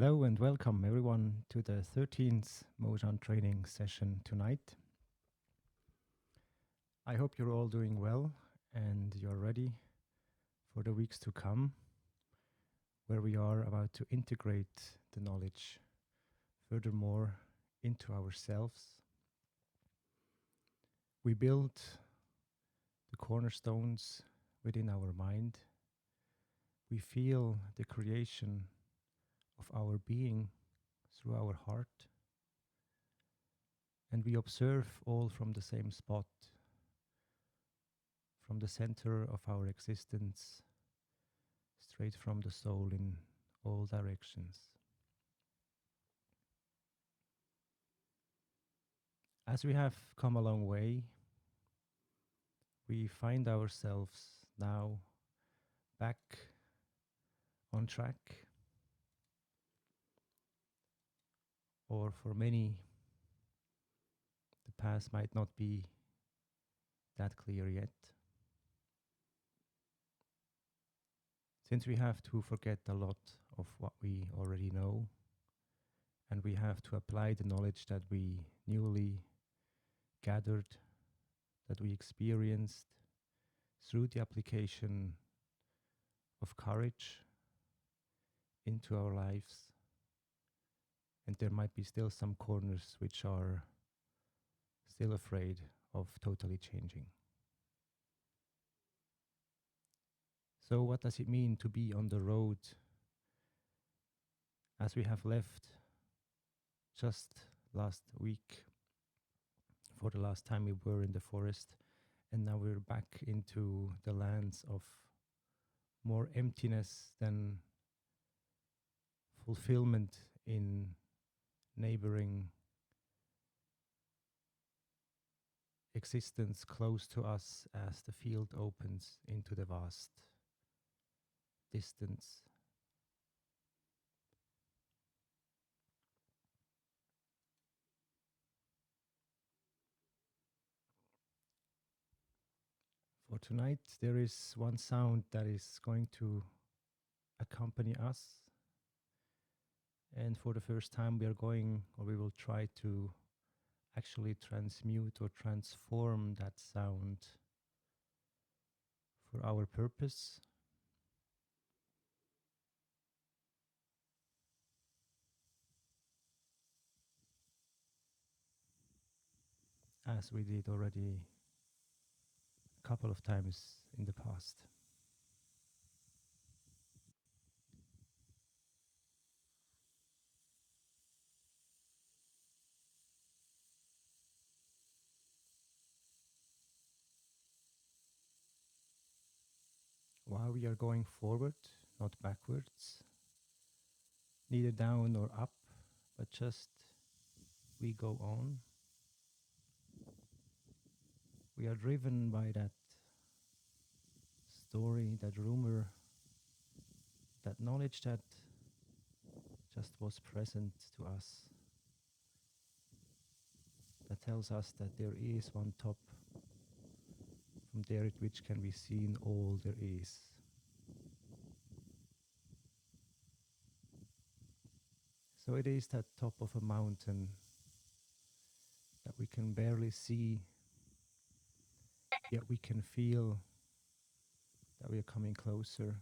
Hello and welcome everyone to the 13th Mozhan training session tonight. I hope you're all doing well and you're ready for the weeks to come, where we are about to integrate the knowledge furthermore into ourselves. We build the cornerstones within our mind. We feel the creation of our being through our heart. And we observe all from the same spot, from the center of our existence, straight from the soul in all directions. As we have come a long way, we find ourselves now back on track, or for many, the path might not be that clear yet. Since we have to forget a lot of what we already know, and we have to apply the knowledge that we newly gathered, that we experienced through the application of courage into our lives. And there might be still some corners which are still afraid of totally changing. So what does it mean to be on the road as we have left just last week? For the last time we were in the forest, and now we're back into the lands of more emptiness than fulfillment in neighboring existence close to us as the field opens into the vast distance. For tonight, there is one sound that is going to accompany us. And for the first time, we will try to actually transmute or transform that sound for our purpose. As we did already a couple of times in the past. While we are going forward, not backwards, neither down nor up, but just we go on. We are driven by that story, that rumor, that knowledge that just was present to us, that tells us that there is one top, from there at which can be seen all there is. So it is that top of a mountain that we can barely see, yet we can feel that we are coming closer.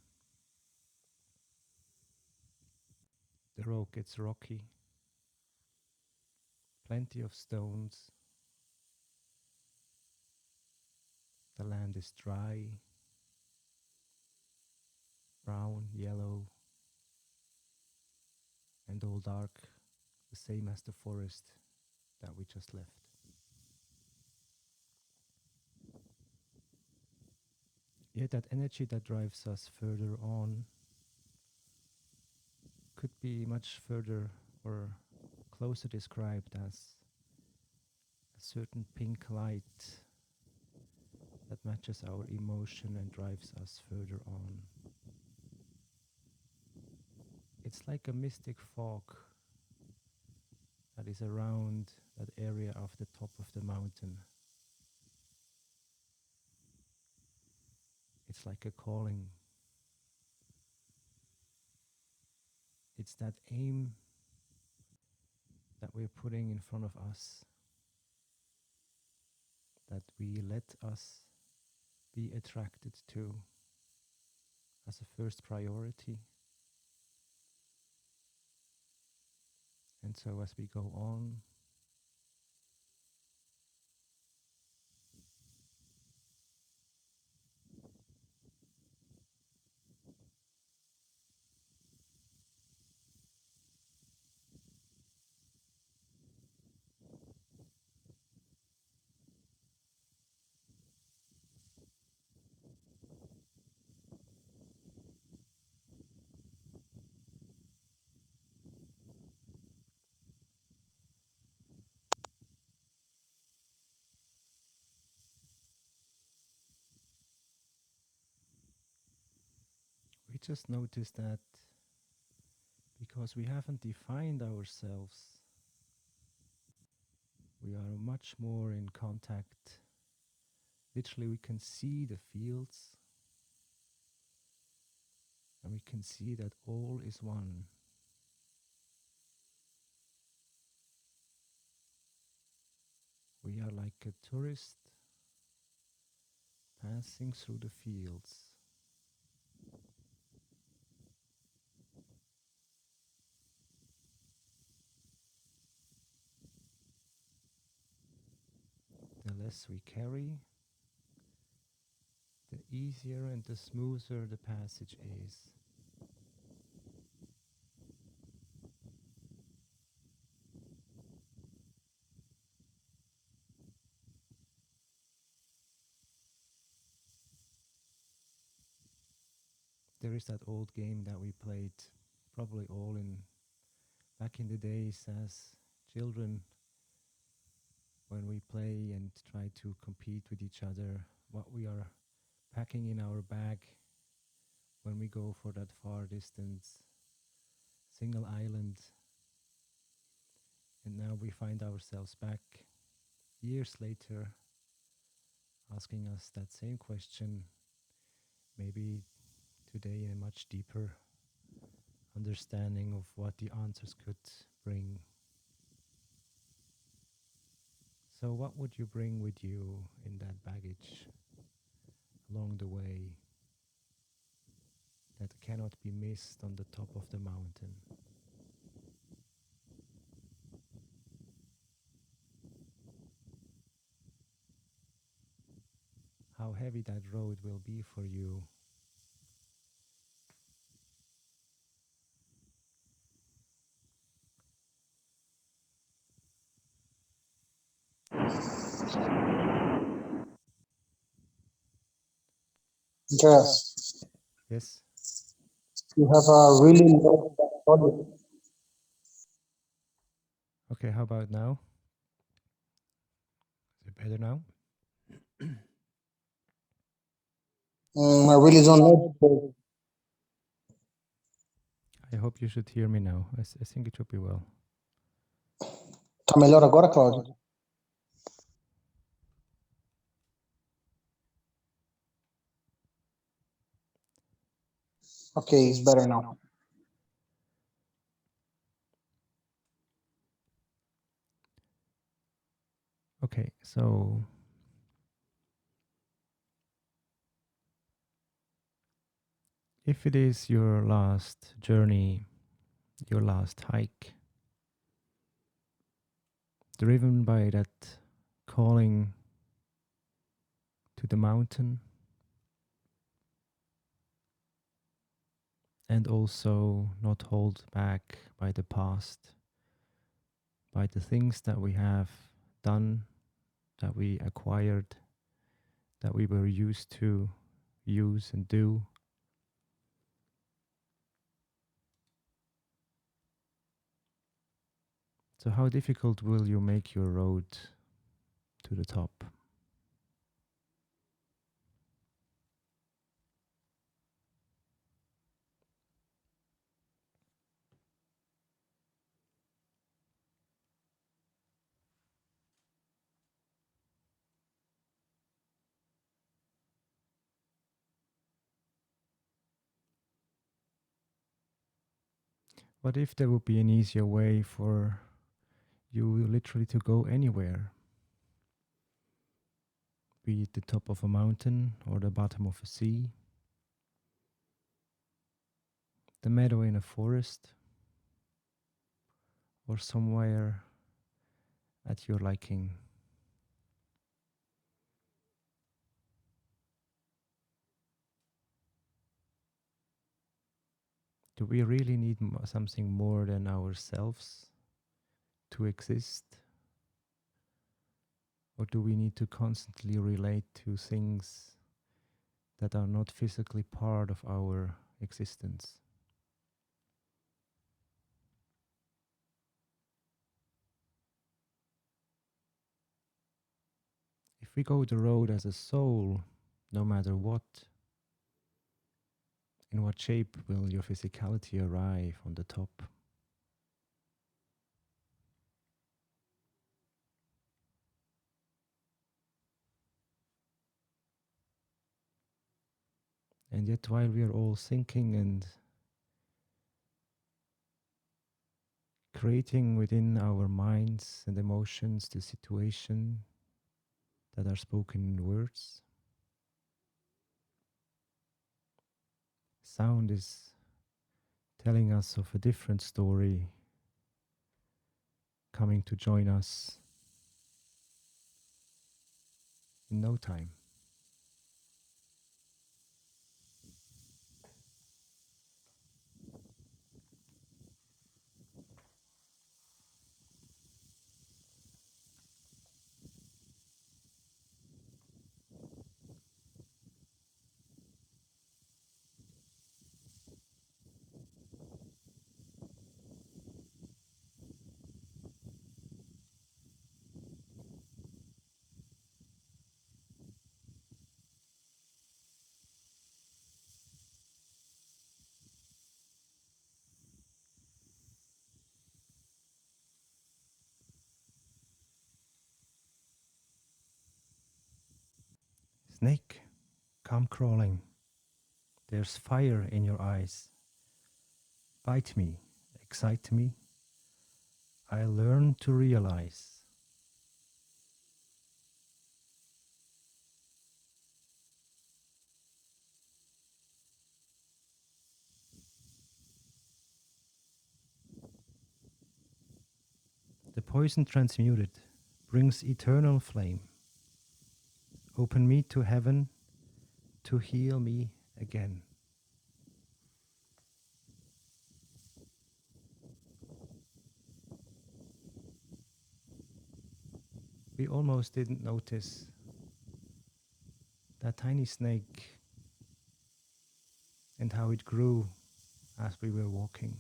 The road gets rocky, plenty of stones. The land is dry, brown, yellow, and all dark, the same as the forest that we just left. Yet that energy that drives us further on could be much further or closer described as a certain pink light that matches our emotion and drives us further on. It's like a mystic fog that is around that area of the top of the mountain. It's like a calling. It it's that aim that we're putting in front of us, that we let us be attracted to as a first priority. And so as we go on, we just notice that because we haven't defined ourselves, we are much more in contact. Literally, we can see the fields and we can see that all is one. We are like a tourist passing through the fields. The less we carry, the easier and the smoother the passage is. There is that old game that we played, probably all in back in the days as children, when we play and try to compete with each other, what we are packing in our bag when we go for that far distance, single island. And now we find ourselves back years later asking us that same question, maybe today in a much deeper understanding of what the answers could bring. So, what would you bring with you in that baggage along the way that cannot be missed on the top of the mountain? How heavy that road will be for you. Yes, Yes? you have a really low volume. Okay, how about now? Is it better now? I really don't know. I hope you should hear me now. I think it should be well. Tá melhor agora, Cláudio? Okay, it's better now. Okay, so if it is your last journey, your last hike, driven by that calling to the mountain, and also not hold back by the past, by the things that we have done, that we acquired, that we were used to use and do. So how difficult will you make your road to the top? What if there would be an easier way for you literally to go anywhere, be it the top of a mountain or the bottom of a sea, the meadow in a forest, or somewhere at your liking? Do we really need something more than ourselves to exist? Or do we need to constantly relate to things that are not physically part of our existence? If we go the road as a soul, no matter what, in what shape will your physicality arrive on the top? And yet, while we are all thinking and creating within our minds and emotions the situation that are spoken in words, sound is telling us of a different story coming to join us in no time. Snake, come crawling. There's fire in your eyes. Bite me, excite me. I learn to realize. The poison transmuted brings eternal flame. Open me to heaven to heal me again. We almost didn't notice that tiny snake and how it grew as we were walking.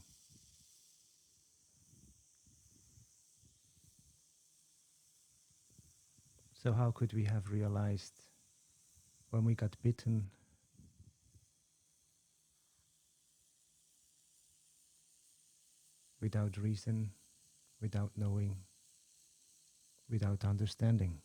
So, how could we have realized when we got bitten without reason, without knowing, without understanding?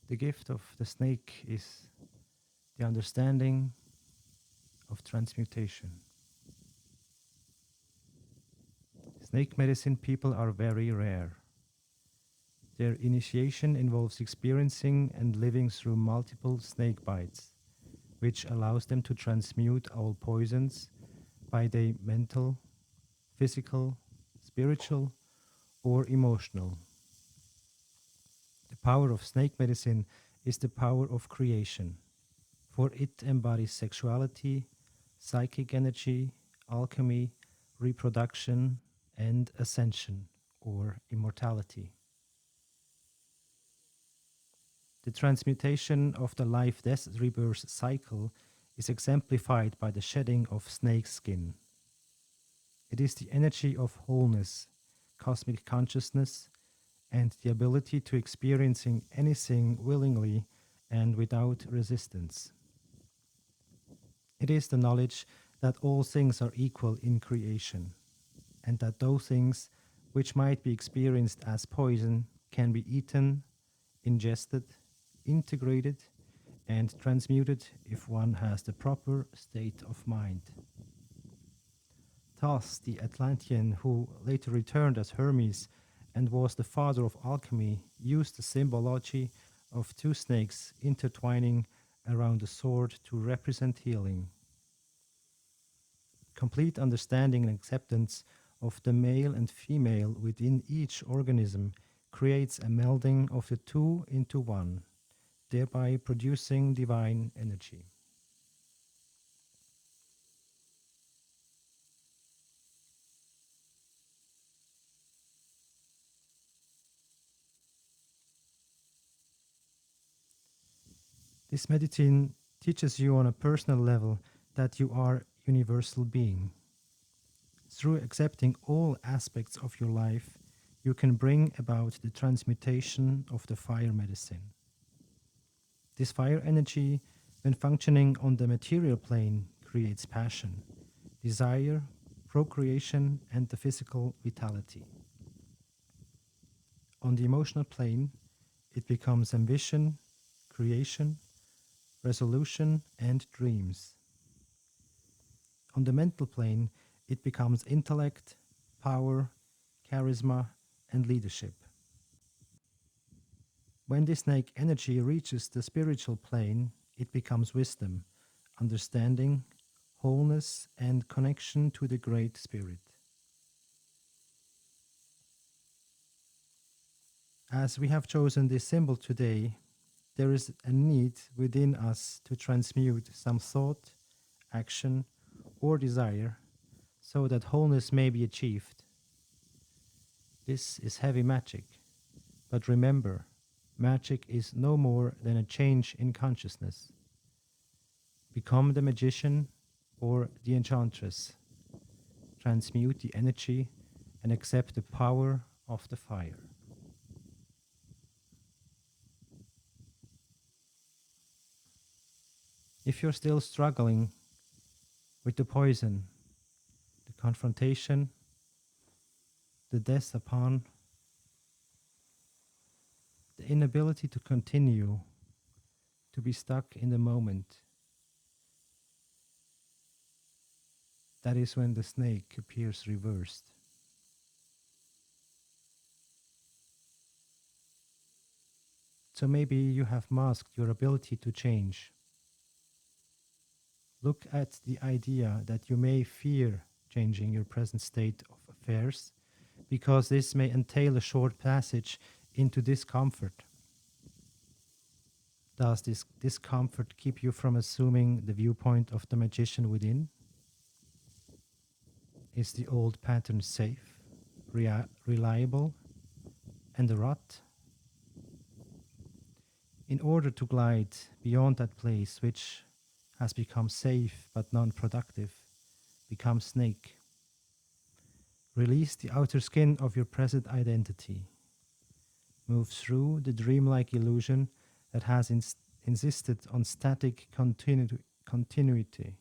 The gift of the snake is the understanding of transmutation. Snake medicine people are very rare. Their initiation involves experiencing and living through multiple snake bites, which allows them to transmute all poisons by their mental, physical, spiritual, or emotional. The power of snake medicine is the power of creation, for it embodies sexuality, psychic energy, alchemy, reproduction, and ascension, or immortality. The transmutation of the life death rebirth cycle is exemplified by the shedding of snake skin. It is the energy of wholeness, cosmic consciousness, and the ability to experiencing anything willingly and without resistance. It is the knowledge that all things are equal in creation, and that those things which might be experienced as poison can be eaten, ingested, integrated, and transmuted if one has the proper state of mind. Thus, the Atlantean, who later returned as Hermes and was the father of alchemy, used the symbology of two snakes intertwining around a sword to represent healing. Complete understanding and acceptance of the male and female within each organism creates a melding of the two into one, thereby producing divine energy. This medicine teaches you on a personal level that you are universal being. Through accepting all aspects of your life, you can bring about the transmutation of the fire medicine. This fire energy, when functioning on the material plane, creates passion, desire, procreation, and the physical vitality. On the emotional plane, it becomes ambition, creation, resolution, and dreams. On the mental plane, it becomes intellect, power, charisma, and leadership. When this snake energy reaches the spiritual plane, it becomes wisdom, understanding, wholeness, and connection to the Great Spirit. As we have chosen this symbol today, there is a need within us to transmute some thought, action, or desire so that wholeness may be achieved. This is heavy magic, but remember, magic is no more than a change in consciousness. Become the magician or the enchantress. Transmute the energy and accept the power of the fire. If you're still struggling with the poison, the confrontation, the death upon, the inability to continue, to be stuck in the moment, that is when the snake appears reversed. So maybe you have masked your ability to change. Look at the idea that you may fear changing your present state of affairs because this may entail a short passage into discomfort. Does this discomfort keep you from assuming the viewpoint of the magician within? Is the old pattern safe, reliable, and a rut? In order to glide beyond that place which has become safe but non-productive, become snake. Release the outer skin of your present identity. Move through the dreamlike illusion that has insisted on static continuity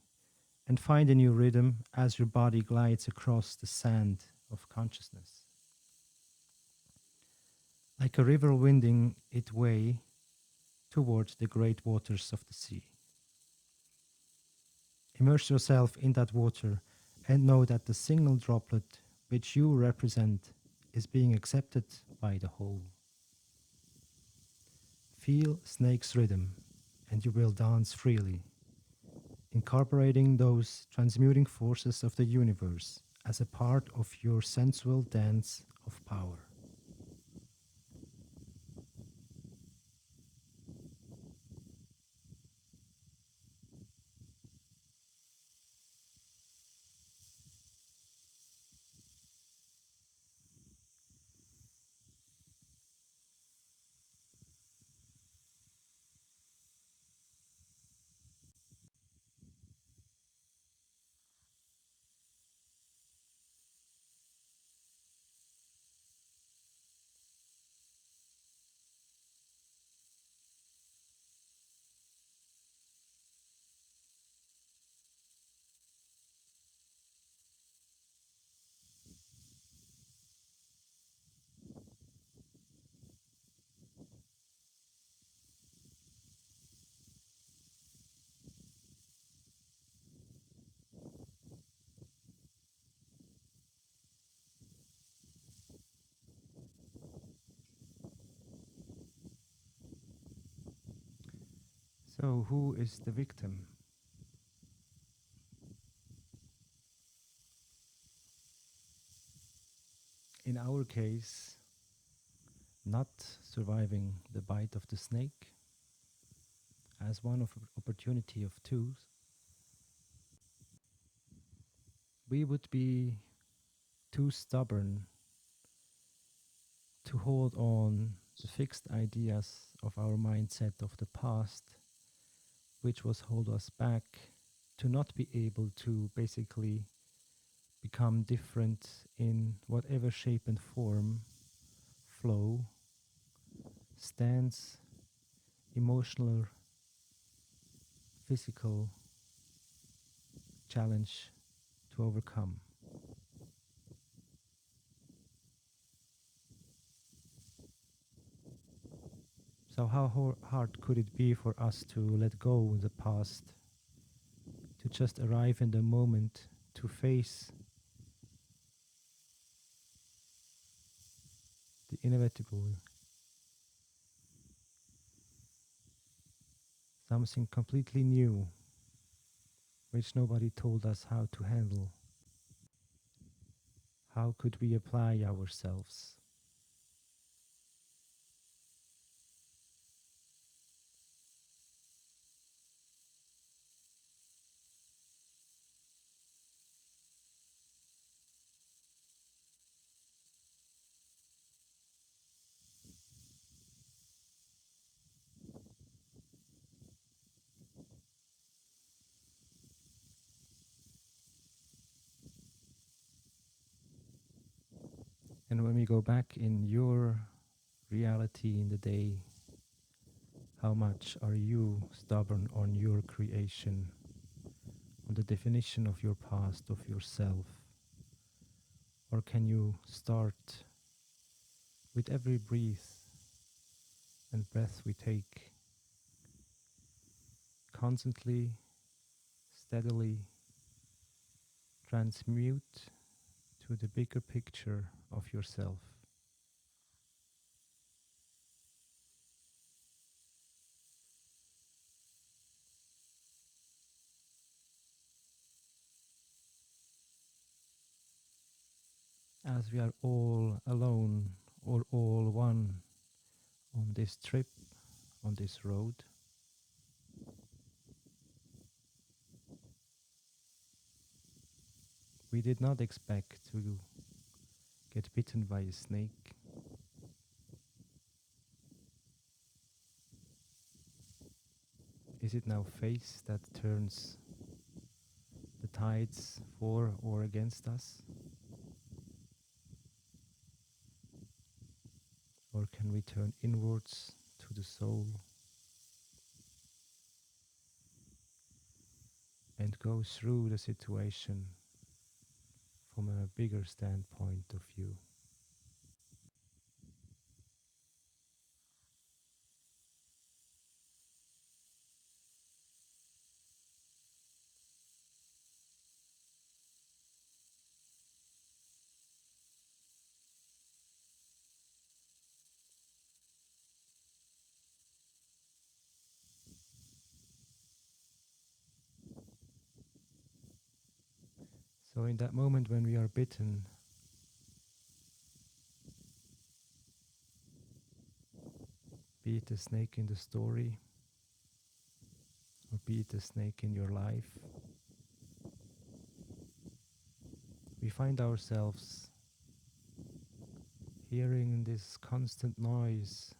and find a new rhythm as your body glides across the sand of consciousness. Like a river winding its way towards the great waters of the sea. Immerse yourself in that water and know that the single droplet which you represent is being accepted by the whole. Feel snake's rhythm and you will dance freely, incorporating those transmuting forces of the universe as a part of your sensual dance of power. So, who is the victim? In our case, not surviving the bite of the snake as one of opportunity of two, we would be too stubborn to hold on the fixed ideas of our mindset of the past, which was hold us back to not be able to basically become different in whatever shape and form, flow, stance, emotional, physical challenge to overcome. So, how hard could it be for us to let go of the past, to just arrive in the moment, to face the inevitable, something completely new, which nobody told us how to handle? How could we apply ourselves? And when we go back in your reality in the day, how much are you stubborn on your creation, on the definition of your past, of yourself? Or can you start with every breath and breath we take, constantly, steadily transmute to the bigger picture of yourself? As we are all alone or all one on this trip, on this road, we did not expect to get bitten by a snake. Is it now fate that turns the tides for or against us? Or can we turn inwards to the soul and go through the situation from a bigger standpoint of view? So, in that moment when we are bitten, be it a snake in the story or be it a snake in your life, we find ourselves hearing this constant noise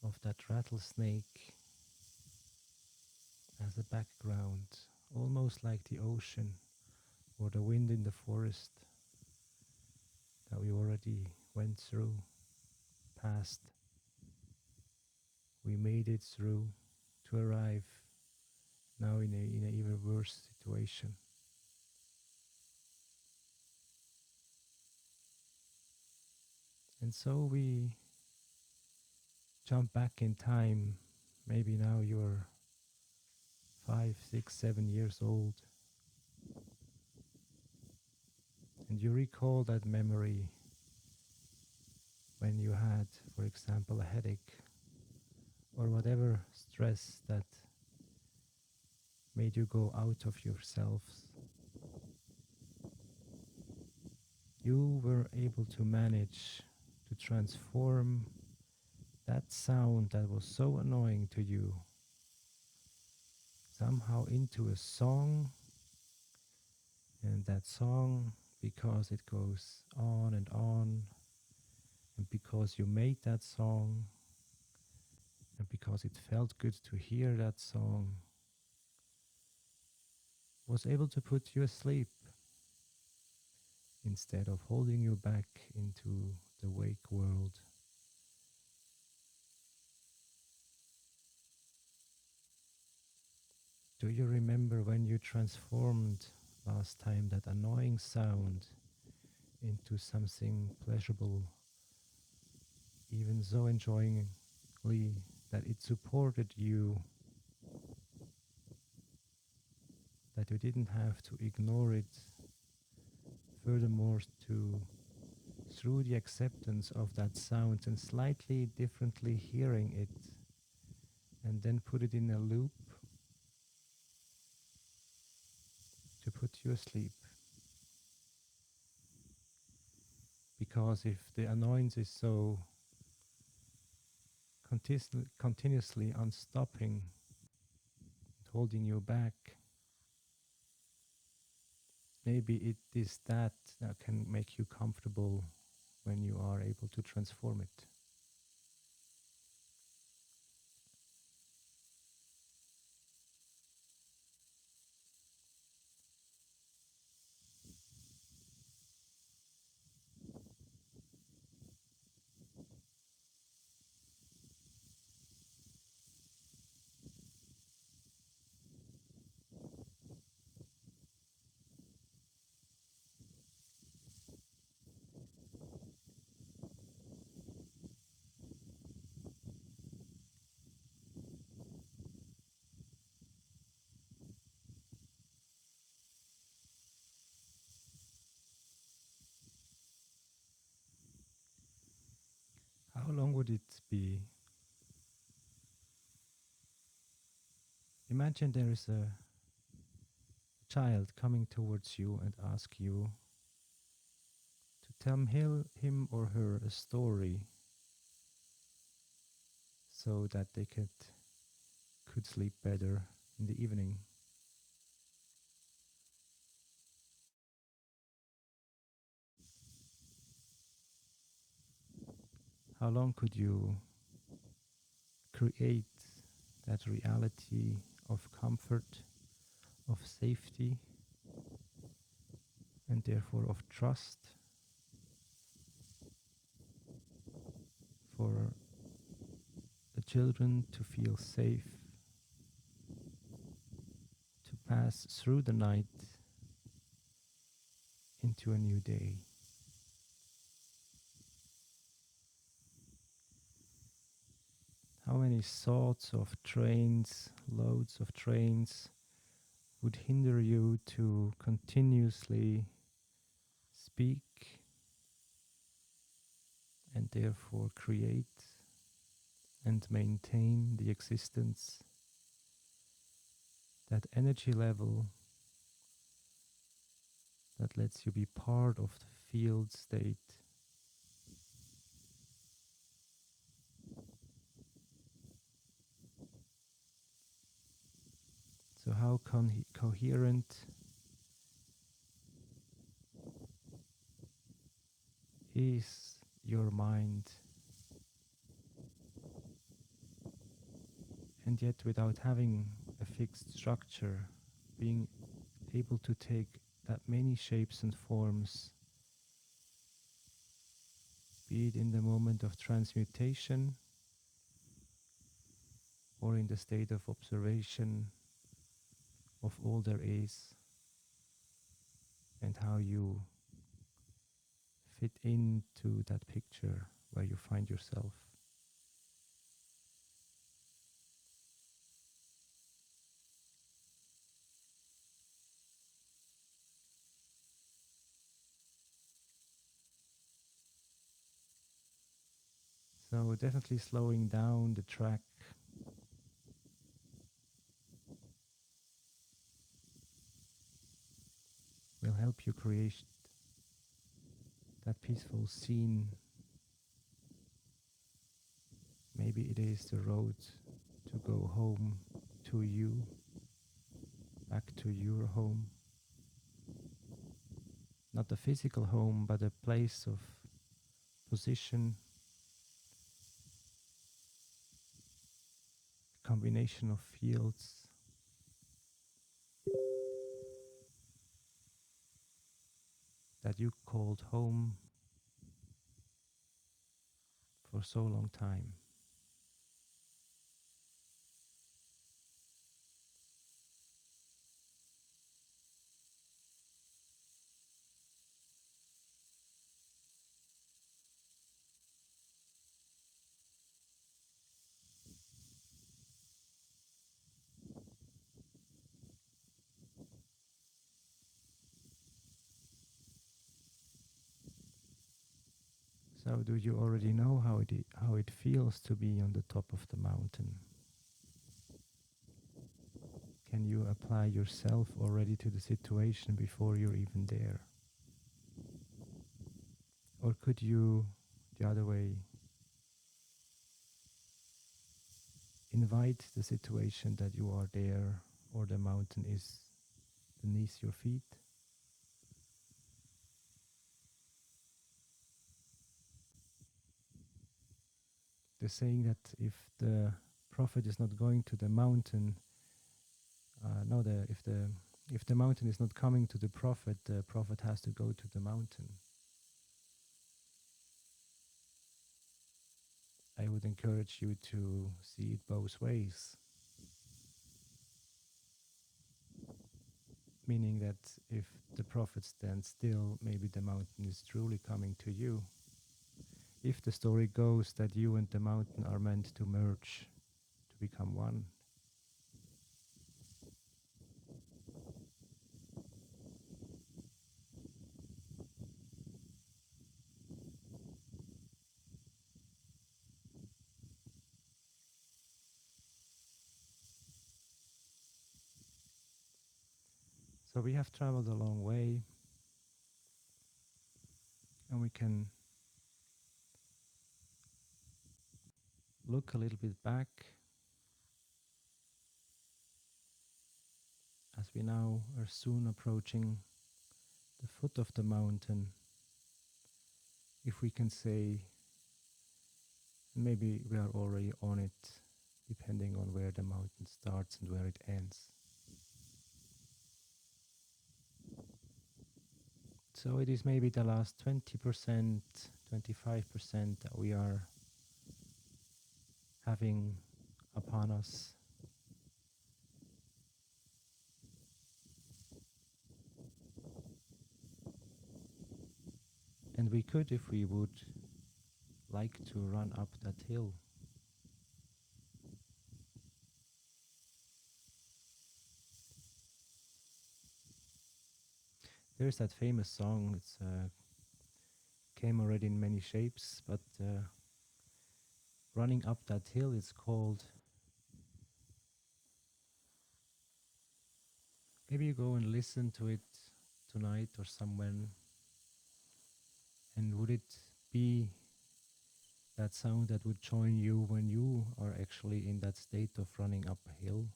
of that rattlesnake as a background, almost like the ocean or the wind in the forest that we already went through, passed. We made it through to arrive now in a even worse situation. And so we jump back in time. Maybe now you're 5, 6, 7 years old, and you recall that memory when you had, for example, a headache, or whatever stress that made you go out of yourselves, you were able to manage to transform that sound that was so annoying to you somehow into a song. And that song, because it goes on, and because you made that song, and because it felt good to hear that song, was able to put you asleep instead of holding you back into the wake world. Do you remember when you transformed last time that annoying sound into something pleasurable, even so enjoyingly that it supported you, that you didn't have to ignore it, furthermore, to through the acceptance of that sound and slightly differently hearing it, and then put it in a loop to put you asleep. Because if the annoyance is so continuously unstopping, holding you back, maybe it is that that can make you comfortable when you are able to transform it. How long would it be? Imagine there is a child coming towards you and ask you to tell him or her a story so that they could sleep better in the evening. How long could you create that reality of comfort, of safety, and therefore of trust for the children to feel safe, to pass through the night into a new day? How many thoughts of trains, loads of trains, would hinder you to continuously speak and therefore create and maintain the existence, that energy level that lets you be part of the field state? So how coherent is your mind, and yet without having a fixed structure, being able to take that many shapes and forms, be it in the moment of transmutation or in the state of observation of all there is and how you fit into that picture where you find yourself. So definitely slowing down the track help you create that peaceful scene. Maybe it is the road to go home to you, back to your home. Not a physical home, but a place of position, combination of fields that you called home for so long time. So do you already know how it feels to be on the top of the mountain? Can you apply yourself already to the situation before you're even there? Or could you, the other way, invite the situation that you are there or the mountain is beneath your feet? The saying that if the prophet is not going to the mountain, no, if the mountain is not coming to the prophet has to go to the mountain. I would encourage you to see it both ways, meaning that if the prophet stands still, maybe the mountain is truly coming to you. If the story goes that you and the mountain are meant to merge, to become one. So we have traveled a long way, and we can look a little bit back as we now are soon approaching the foot of the mountain. If we can say, maybe we are already on it, depending on where the mountain starts and where it ends. So it is maybe the last 20%, 25% that we are having upon us. And we could, if we would like to run up that hill. There's that famous song, it's came already in many shapes, but running up that hill is called. Maybe you go and listen to it tonight or somewhere. And would it be that sound that would join you when you are actually in that state of running up a hill?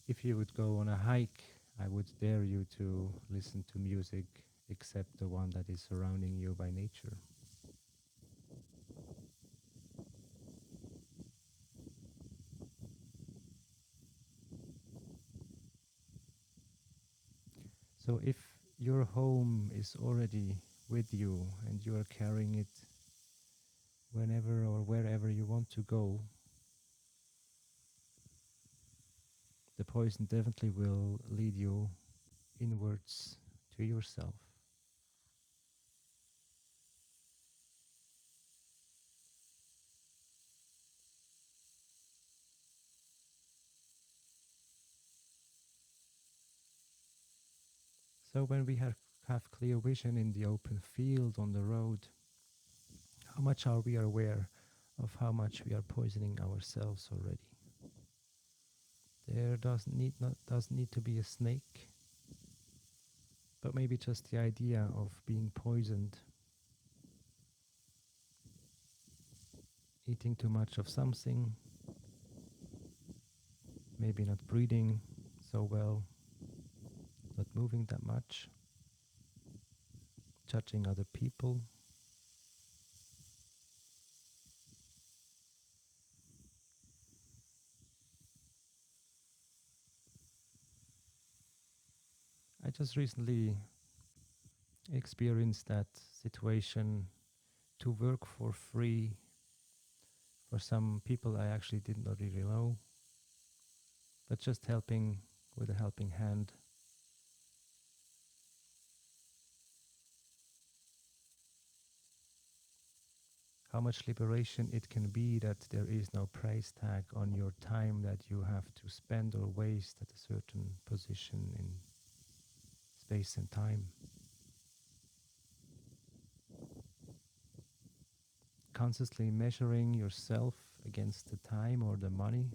If you would go on a hike, I would dare you to listen to music except the one that is surrounding you by nature. So if your home is already with you and you are carrying it whenever or wherever you want to go, the poison definitely will lead you inwards to yourself. So when we have clear vision in the open field on the road, How much are we aware of how much we are poisoning ourselves already? There doesn't need to be a snake, but maybe just the idea of being poisoned, eating too much of something, maybe not breathing so well, not moving that much, judging other people. I just recently experienced that situation to work for free for some people I actually did not really know, but just helping with a helping hand. How much liberation it can be that there is no price tag on your time that you have to spend or waste at a certain position in space and time. Constantly measuring yourself against the time or the money.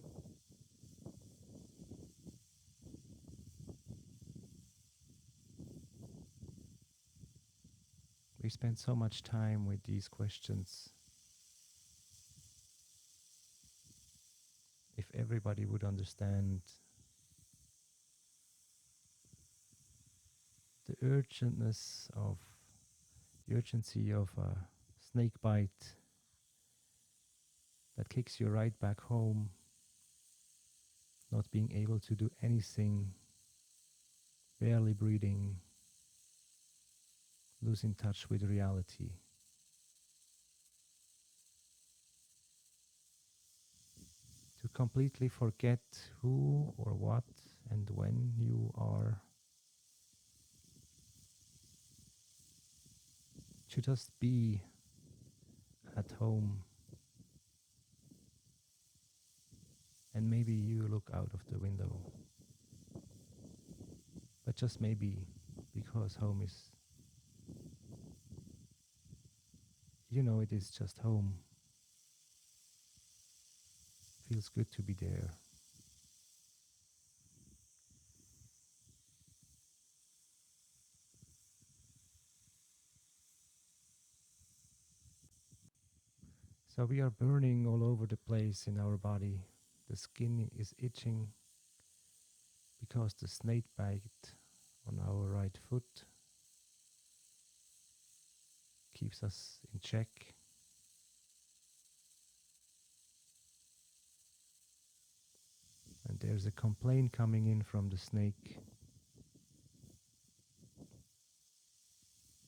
We spend so much time with these questions. If everybody would understand the urgency of a snake bite that kicks you right back home, not being able to do anything, barely breathing, losing touch with reality. To completely forget who or what and when you are. To just be at home. And maybe you look out of the window. But just maybe, because home is, it is just home. Feels good to be there. So we are burning all over the place in our body. The skin is itching because the snake bite on our right foot keeps us in check. And there's a complaint coming in from the snake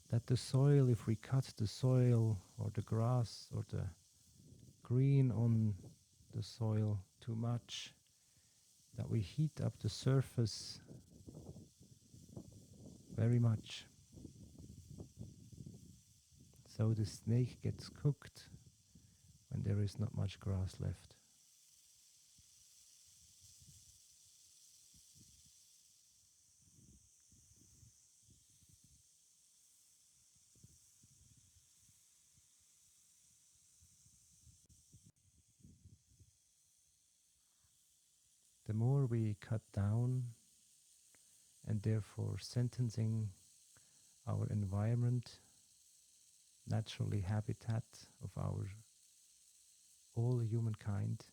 that the soil, if we cut the soil or the grass or the green on the soil too much, that we heat up the surface very much. So the snake gets cooked when there is not much grass left. The more we cut down and therefore sentencing our environment, naturally habitat of our all humankind,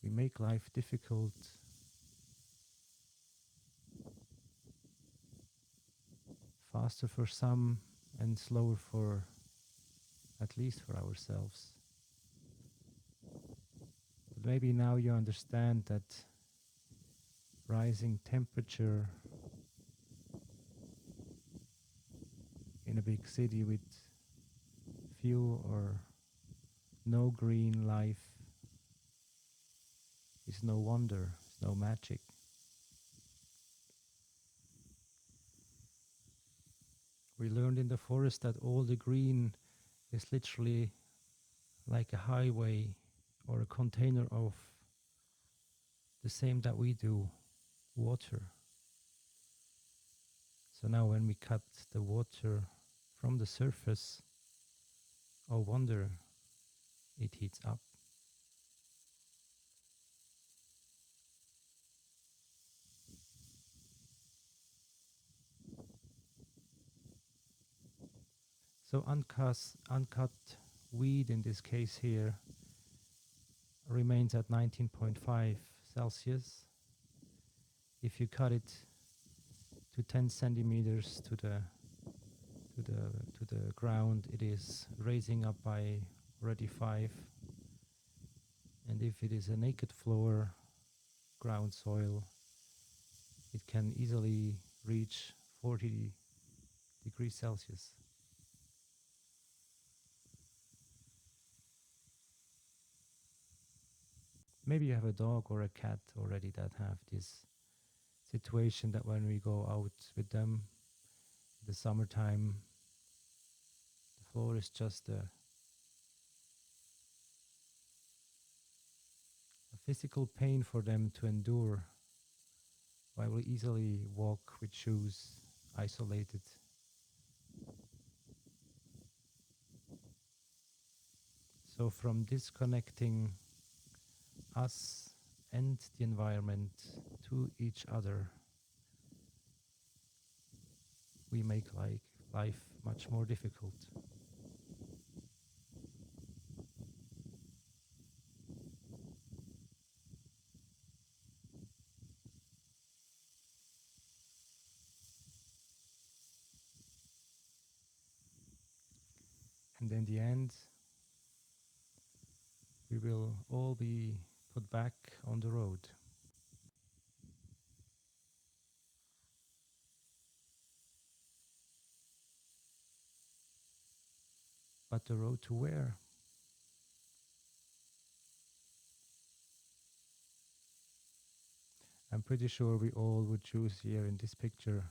we make life difficult, faster for some and slower for at least for ourselves. But maybe now you understand that rising temperature in a big city with few or no green life is no wonder, it's no magic. We learned in the forest that all the green is literally like a highway or a container of the same that we do, water. So now when we cut the water from the surface, Oh wonder, it heats up. So uncut wheat in this case here remains at 19.5 Celsius. If you cut it to 10 centimeters to the ground, it is raising up by already 5. And if it is a naked floor, ground soil, it can easily reach 40 degrees Celsius. Maybe you have a dog or a cat already that have this situation that when we go out with them in the summertime, the floor is just a physical pain for them to endure while we easily walk with shoes isolated. So from disconnecting us and the environment to each other, we make life much more difficult. And in the end, we will all be put back on the road. But the road to where? I'm pretty sure we all would choose here in this picture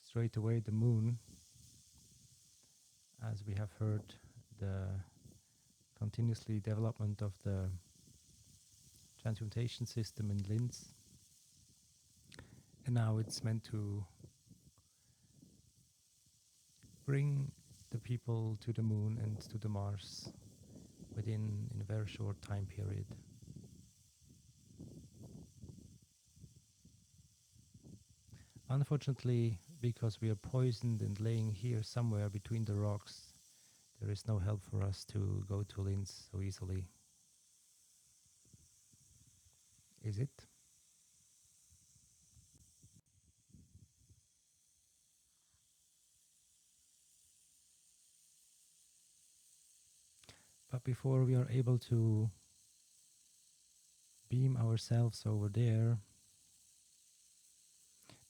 straight away the moon, as we have heard the continuously development of the transmutation system in Linz. And now it's meant to bring the people to the moon and to the Mars in a very short time period. Unfortunately, because we are poisoned and laying here somewhere between the rocks, there is no help for us to go to Linz so easily. Is it? But before we are able to beam ourselves over there,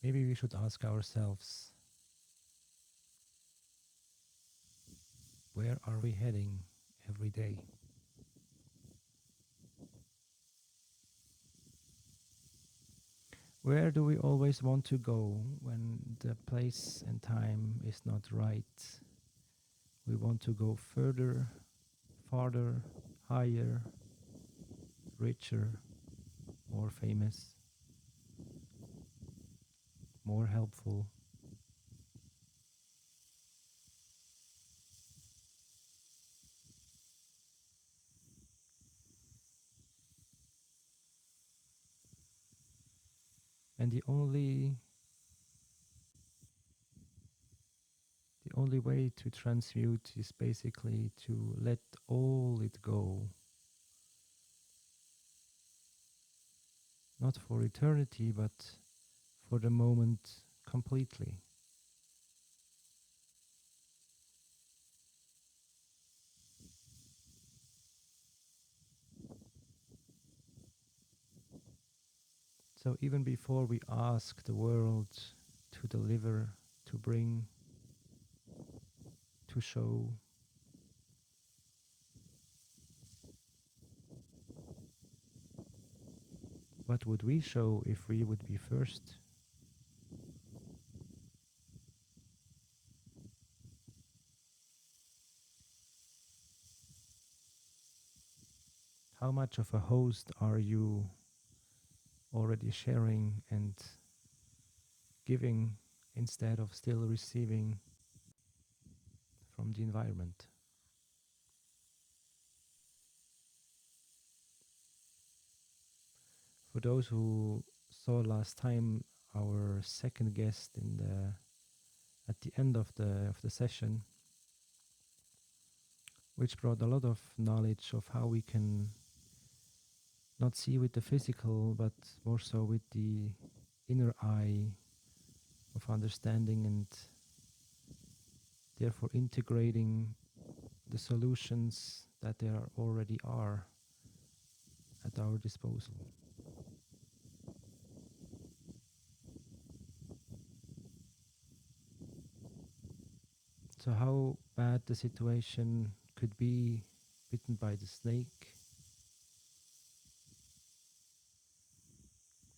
maybe we should ask ourselves, where are we heading every day? Where do we always want to go when the place and time is not right? We want to go further, farther, higher, richer, more famous, more helpful. And the only way to transmute is basically to let all it go. Not for eternity, but for the moment completely. So even before we ask the world to deliver, to bring, to show, what would we show if we would be first? How much of a host are you already sharing and giving instead of still receiving from the environment? For those who saw last time our second guest in the at the end of the session, which brought a lot of knowledge of how we can not see with the physical, but more so with the inner eye of understanding, and therefore integrating the solutions that there already are at our disposal. So how bad the situation could be, bitten by the snake,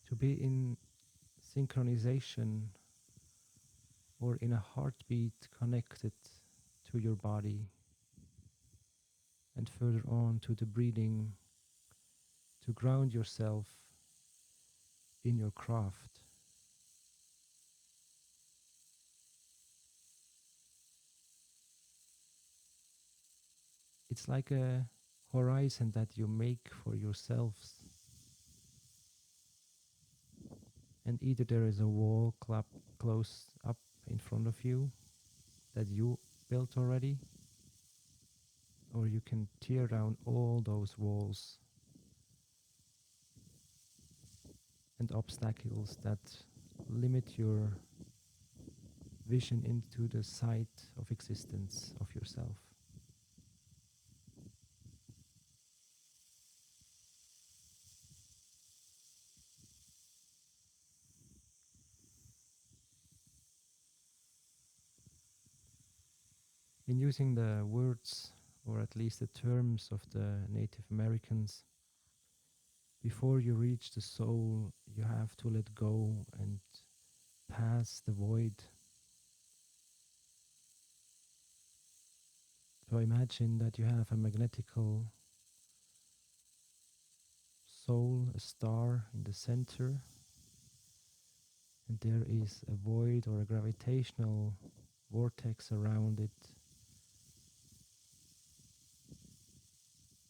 to be in synchronization or in a heartbeat connected to your body, and further on to the breathing, to ground yourself in your craft. It's like a horizon that you make for yourselves, and either there is a wall close up in front of you that you built already, or you can tear down all those walls and obstacles that limit your vision into the sight of existence of yourself. In using the words, or at least the terms of the Native Americans, before you reach the soul, you have to let go and pass the void. So imagine that you have a magnetical soul, a star in the center, and there is a void or a gravitational vortex around it.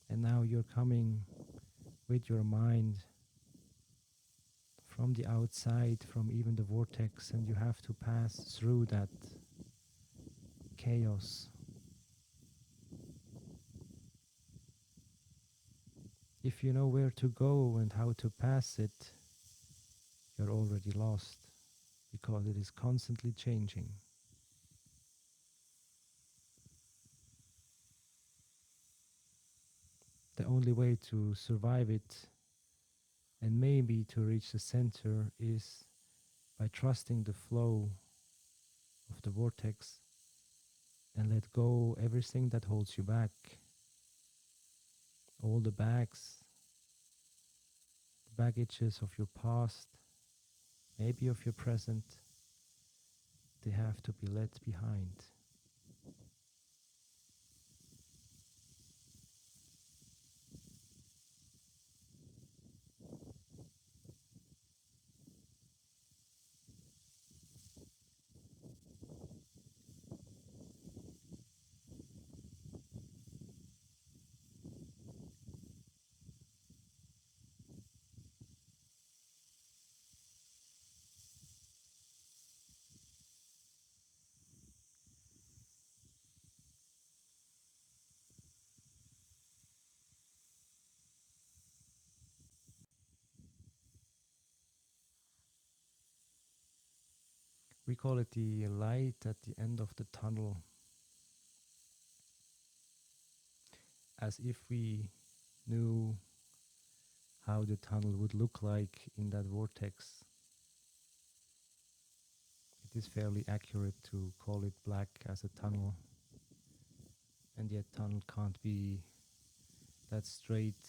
And now you're coming with your mind from the outside, from even the vortex, and you have to pass through that chaos. If you know where to go and how to pass it, you're already lost, because it is constantly changing. The only way to survive it, and maybe to reach the center, is by trusting the flow of the vortex and let go everything that holds you back. All the baggages of your past, maybe of your present, they have to be left behind. We call it the light at the end of the tunnel, as if we knew how the tunnel would look like in that vortex. It is fairly accurate to call it black as a tunnel, and yet tunnel can't be that straight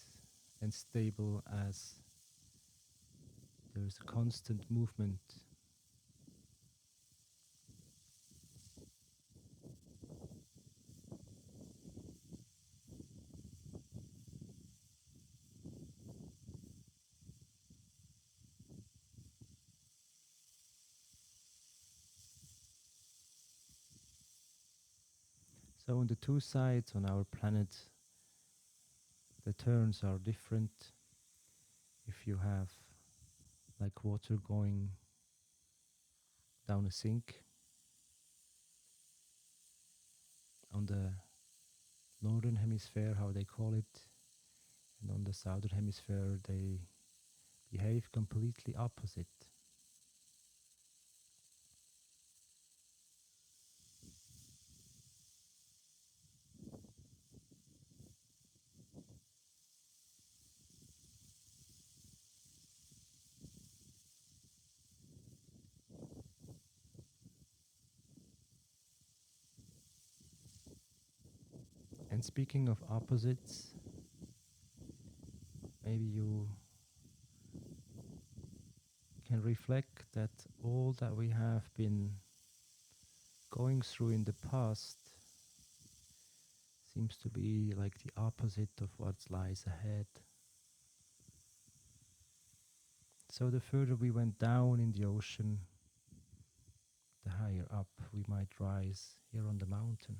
and stable, as there is a constant movement. So on the two sides on our planet, the turns are different. If you have like water going down a sink. On the northern hemisphere, how they call it, and on the southern hemisphere, they behave completely opposite. And speaking of opposites, maybe you can reflect that all that we have been going through in the past seems to be like the opposite of what lies ahead. So the further we went down in the ocean, the higher up we might rise here on the mountain.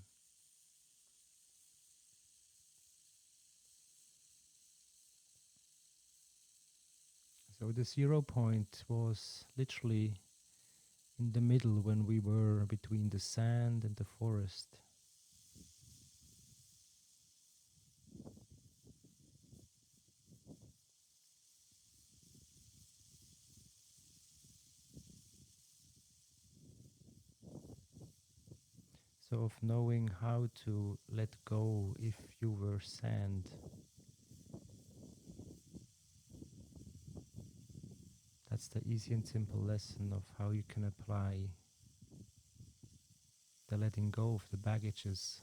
So the 0 point was literally in the middle when we were between the sand and the forest. So of knowing how to let go if you were sand. That's the easy and simple lesson of how you can apply the letting go of the baggages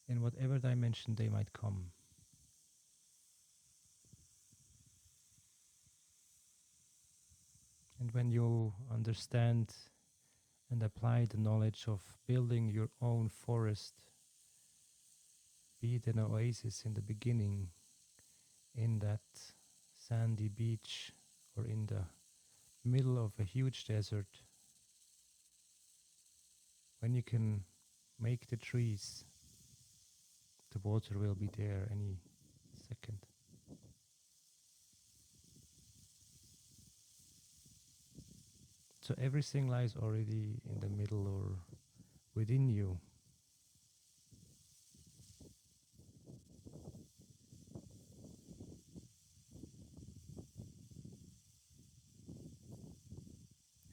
in whatever dimension they might come. And when you understand and apply the knowledge of building your own forest, be it an oasis in the beginning, in that sandy beach, or in the middle of a huge desert, when you can make the trees, the water will be there any second. So everything lies already in the middle or within you.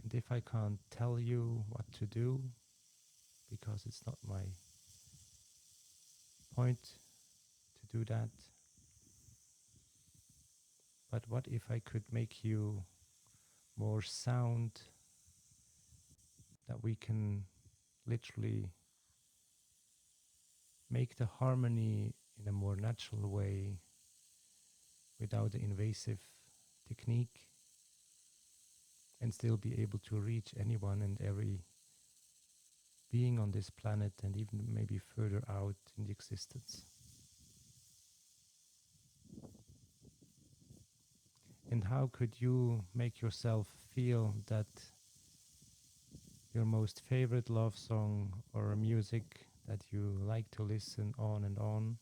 And if I can't tell you what to do, because it's not my point to do that, but what if I could make you more sound, that we can literally make the harmony in a more natural way without the invasive technique, and still be able to reach anyone and every being on this planet and even maybe further out in the existence. And how could you make yourself feel that your most favorite love song or music that you like to listen on and on,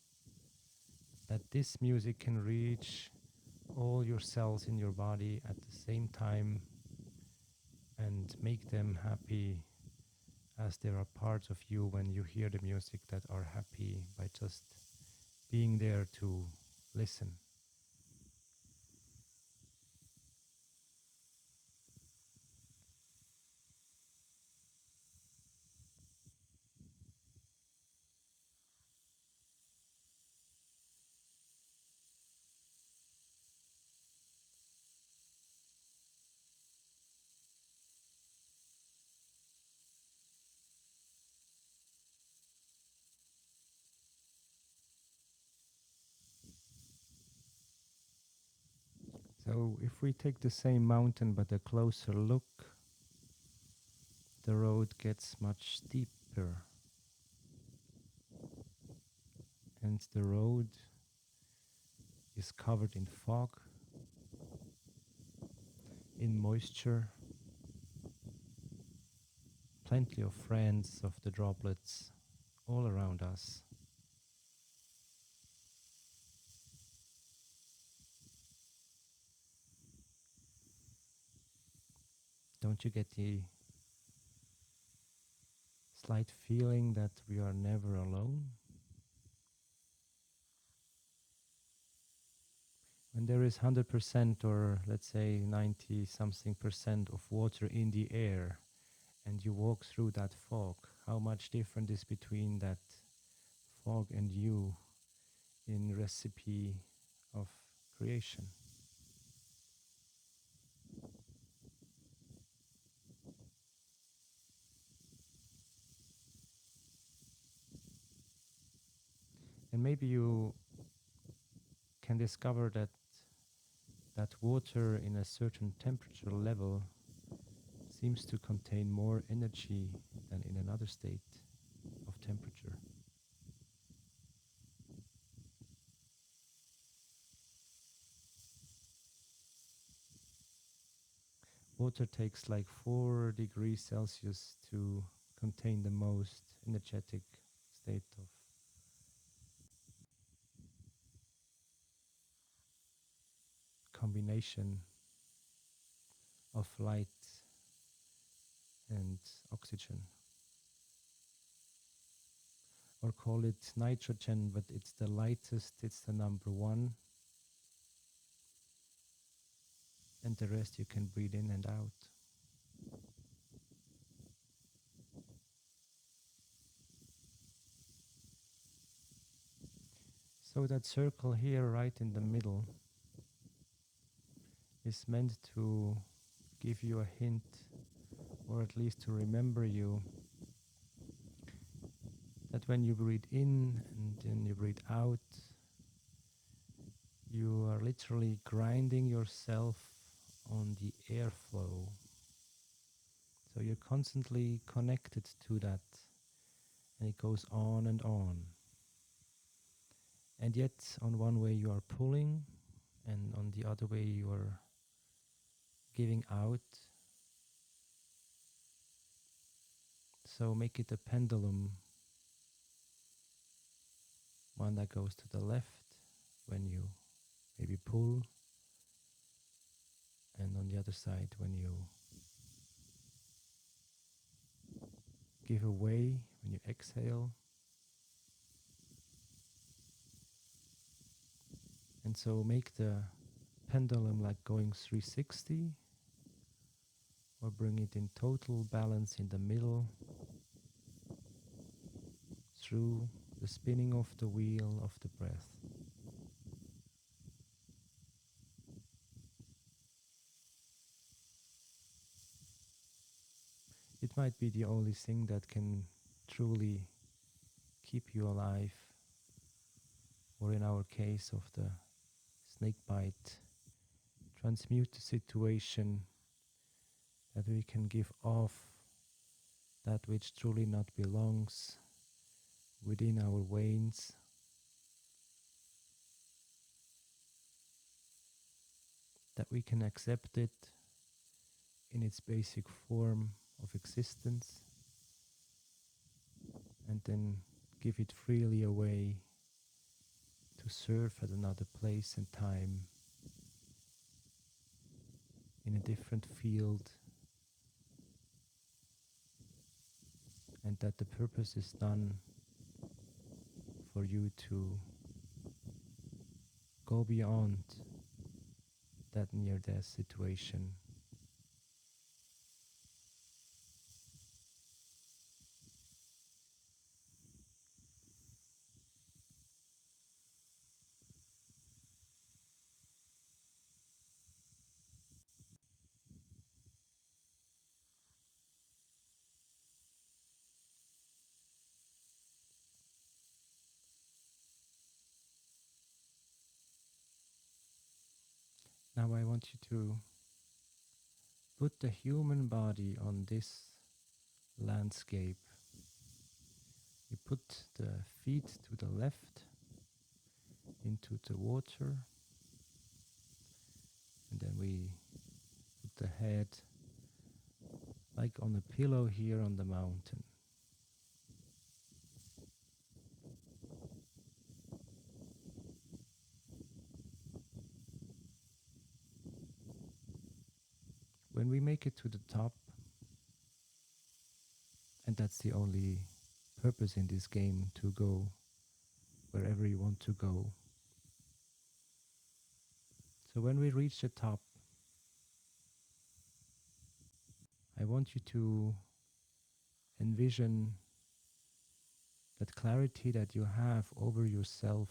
that this music can reach all your cells in your body at the same time and make them happy, as there are parts of you when you hear the music that are happy by just being there to listen. So if we take the same mountain but a closer look, the road gets much steeper, and the road is covered in fog, in moisture, plenty of friends of the droplets all around us. don't you get the slight feeling that we are never alone? When there is 100% or let's say 90 something percent of water in the air and you walk through that fog, how much different is between that fog and you in recipe of creation? And maybe you can discover that that water in a certain temperature level seems to contain more energy than in another state of temperature. Water takes like 4 degrees Celsius to contain the most energetic state of combination of light and oxygen. Or call it nitrogen, but it's the lightest, it's the number one, and the rest you can breathe in and out. So that circle here right in the middle is meant to give you a hint, or at least to remember you, that when you breathe in and then you breathe out, you are literally grinding yourself on the airflow. So you're constantly connected to that, and it goes on and on. And yet, on one way you are pulling, and on the other way you are giving out. So make it a pendulum, one that goes to the left when you maybe pull, and on the other side when you give away, when you exhale. And so make the pendulum like going 360, or bring it in total balance in the middle through the spinning of the wheel of the breath. It might be the only thing that can truly keep you alive, or in our case of the snake bite, transmute the situation, that we can give off that which truly not belongs within our veins, that we can accept it in its basic form of existence, and then give it freely away to serve at another place and time, in a different field, and that the purpose is done for you to go beyond that near-death situation. Now I want you to put the human body on this landscape. We put the feet to the left into the water, and then we put the head like on a pillow here on the mountain. When when we make it to the top, and that's the only purpose in this game, to go wherever you want to go. So when we reach the top, I want you to envision that clarity that you have over yourself.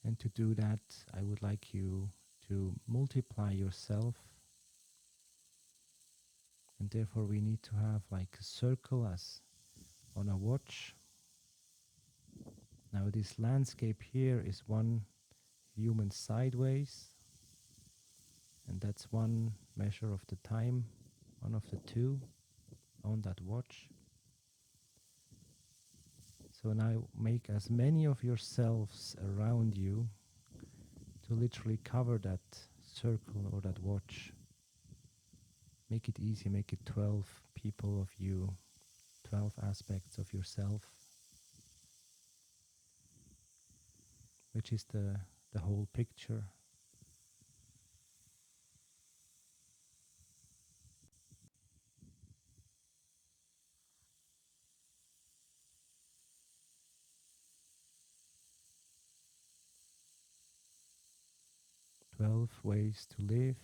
And to do that, I would like you to multiply yourself. And therefore we need to have like a circle as on a watch. Now this landscape here is one human sideways, and that's one measure of the time, one of the two on that watch. So now make as many of yourselves around you to literally cover that circle or that watch. Make it easy, make it 12 people of you, 12 aspects of yourself, which is the whole picture. Ways to live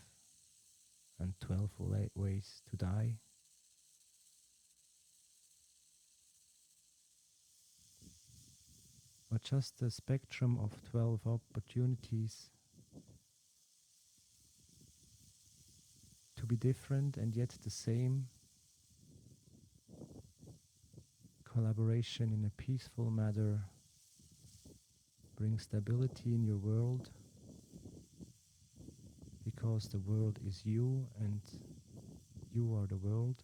and 12 ways to die. Or just a spectrum of 12 opportunities to be different and yet the same. Collaboration in a peaceful manner brings stability in your world, because the world is you and you are the world.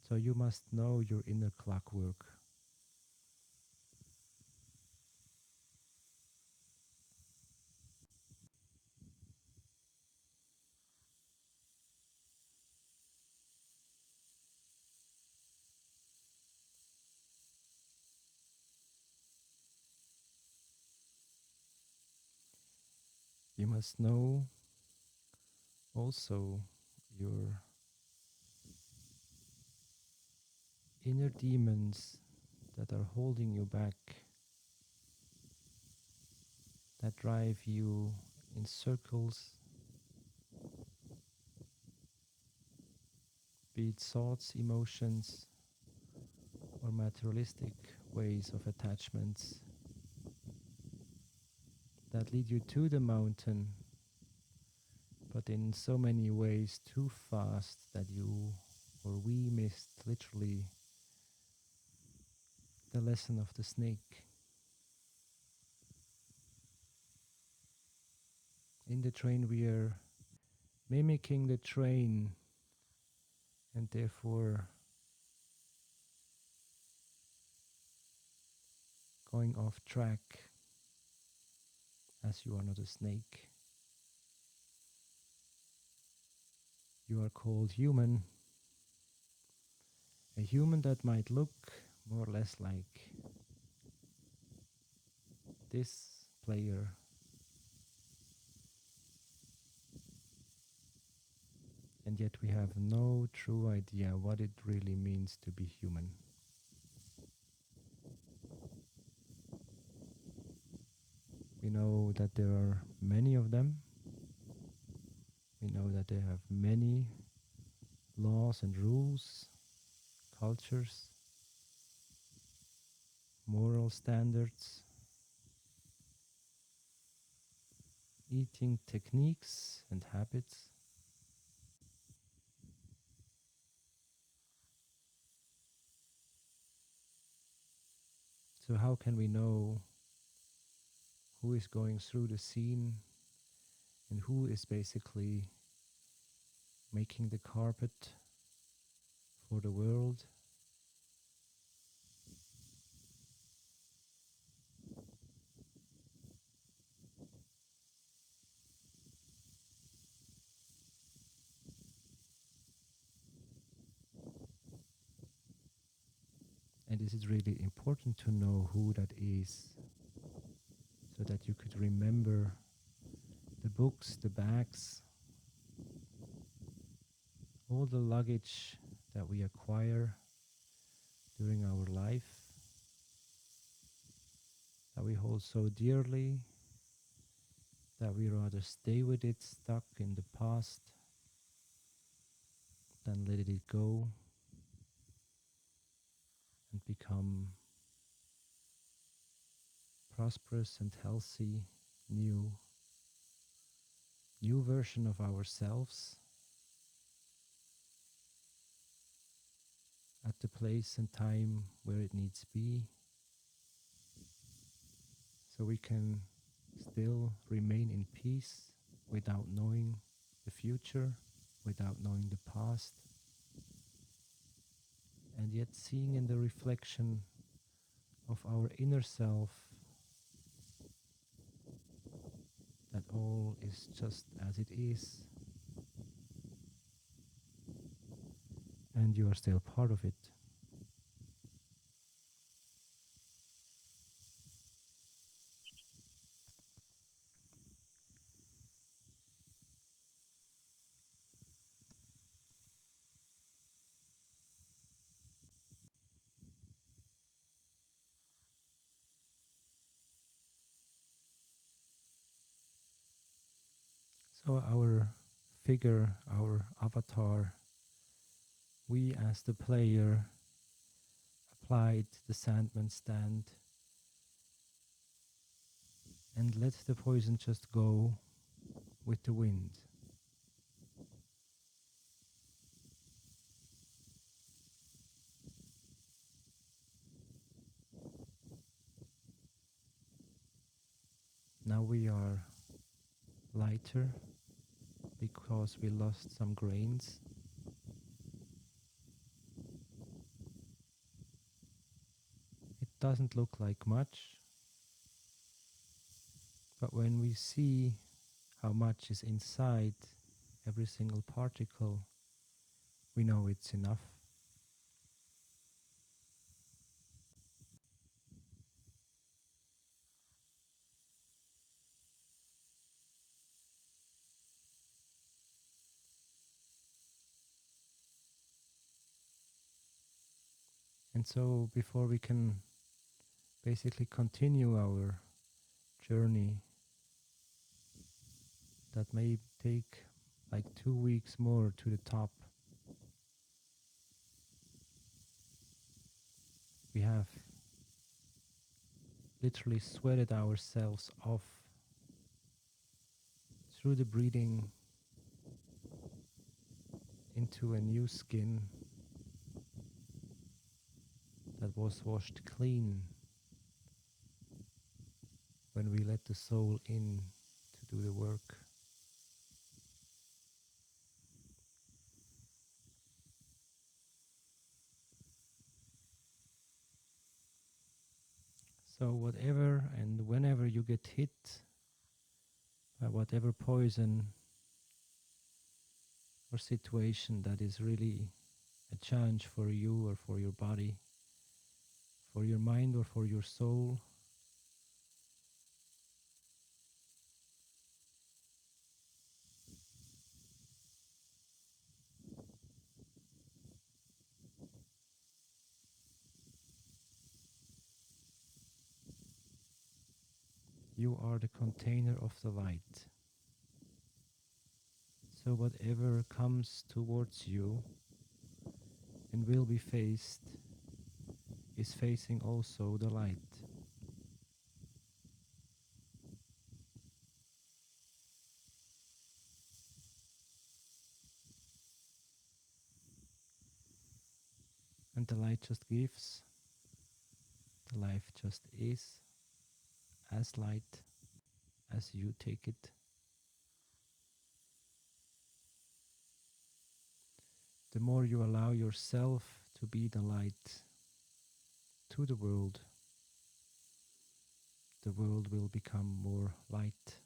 So you must know your inner clockwork. You must know also your inner demons that are holding you back, that drive you in circles, be it thoughts, emotions, or materialistic ways of attachments that lead you to the mountain, but in so many ways too fast that you or we missed literally the lesson of the snake. In the train we are mimicking the train and therefore going off track, as you are not a snake. You are called human, a human that might look more or less like this player, and yet we have no true idea what it really means to be human. We know that there are many of them. We know that they have many laws and rules, cultures, moral standards, eating techniques and habits. So how can we know who is going through the scene and who is basically making the carpet for the world? And this is really important to know who that is, so that you could remember the books, the bags, all the luggage that we acquire during our life, that we hold so dearly, that we rather stay with it stuck in the past than let it go and become prosperous and healthy, new version of ourselves at the place and time where it needs to be, so we can still remain in peace without knowing the future, without knowing the past, and yet seeing in the reflection of our inner self that all is just as it is, and you are still part of it. So our figure, our avatar, we as the player applied the Sandman stand and let the poison just go with the wind. Now we are lighter because we lost some grains. It doesn't look like much, but when we see how much is inside every single particle, we know it's enough. And so before we can basically continue our journey that may take like 2 weeks more to the top, we have literally sweated ourselves off through the breathing into a new skin that was washed clean when we let the soul in to do the work. So whatever and whenever you get hit by whatever poison or situation that is really a challenge for you or for your body, for your mind or for your soul, you are the container of the light. So whatever comes towards you and will be faced is facing also the light. And the light just gives, the life just is as light as you take it. The more you allow yourself to be the light to the world will become more light.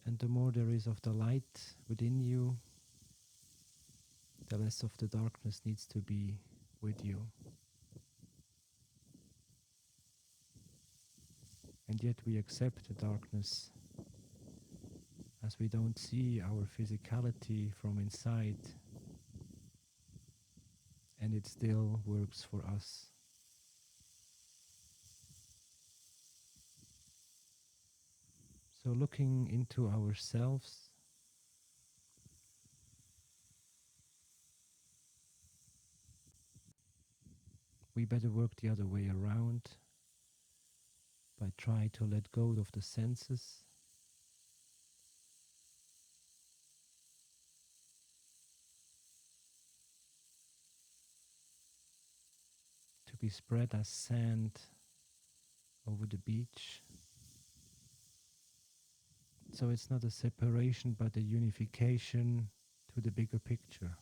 And And the more there is of the light within you, the less of the darkness needs to be with you. And yet we accept the darkness as we don't see our physicality from inside, and it still works for us. So looking into ourselves, we better work the other way around by trying to let go of the senses, to be spread as sand over the beach. So it's not a separation but a unification to the bigger picture.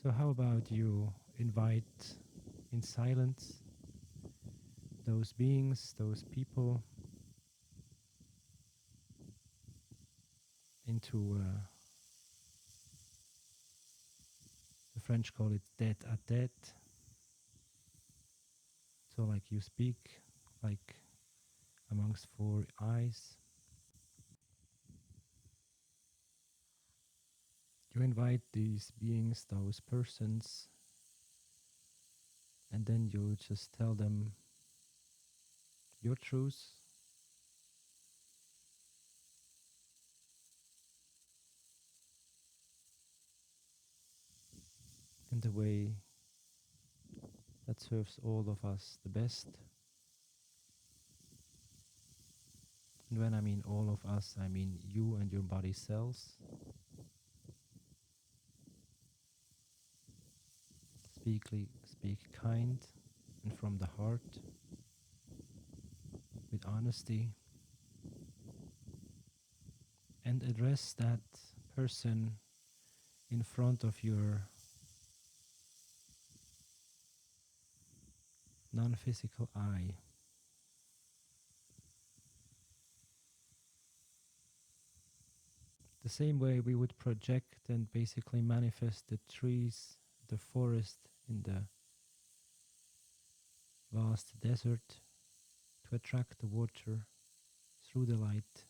So how about you invite in silence those beings, those people into the French call it tête à tête. So like you speak like amongst four eyes. You invite these beings, those persons, and then you just tell them your truth in the way that serves all of us the best. And when I mean all of us, I mean you and your body cells. Speak kind and from the heart, with honesty, and address that person in front of your non-physical eye. The same way we would project and basically manifest the trees, the forest in the vast desert to attract the water through the light.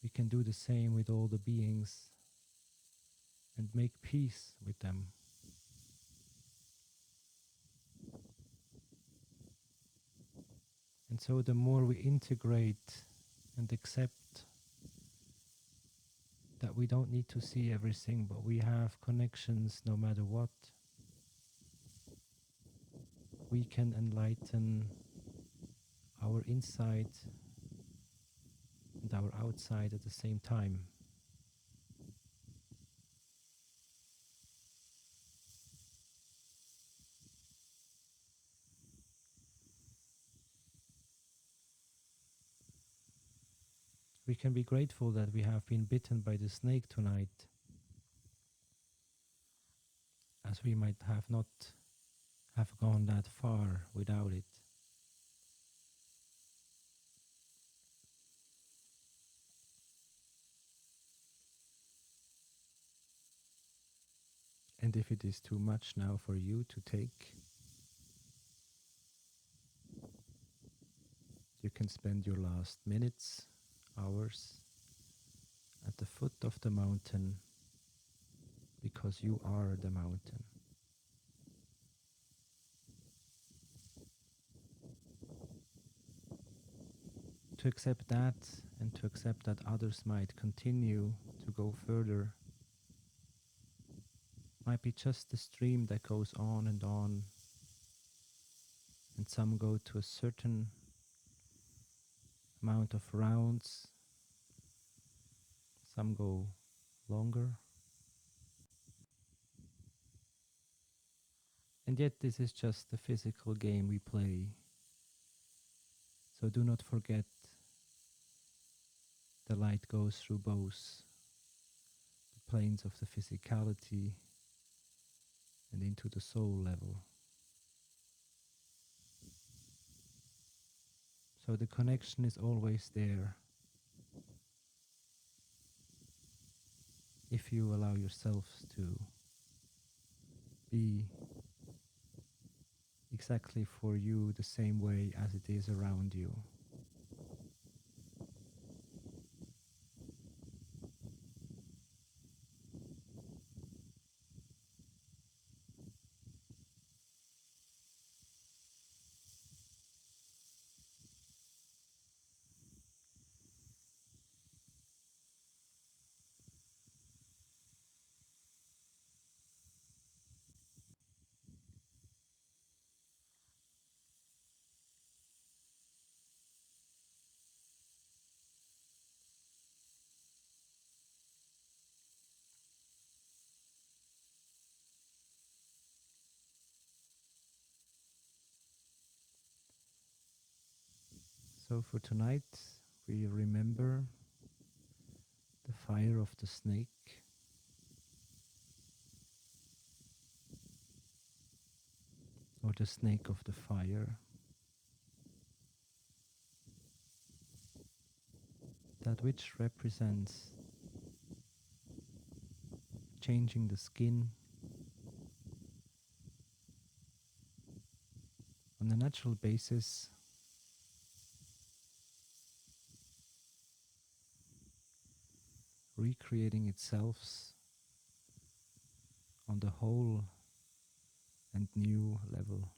We can do the same with all the beings and make peace with them. And so the more we integrate and accept that we don't need to see everything, but we have connections no matter what, we can enlighten our inside and our outside at the same time. We can be grateful that we have been bitten by the snake tonight, as we might have not have gone that far without it. And if it is too much now for you to take, you can spend your last minutes, hours at the foot of the mountain, because you are the mountain. To accept that and to accept that others might continue to go further might be just the stream that goes on, and some go to a certain amount of rounds, some go longer. And yet this is just the physical game we play. So do not forget the light goes through both the planes of the physicality and into the soul level. So the connection is always there if you allow yourselves to be exactly for you the same way as it is around you. So for tonight, we remember the fire of the snake, or the snake of the fire, that which represents changing the skin on a natural basis, recreating itself on the whole and new level,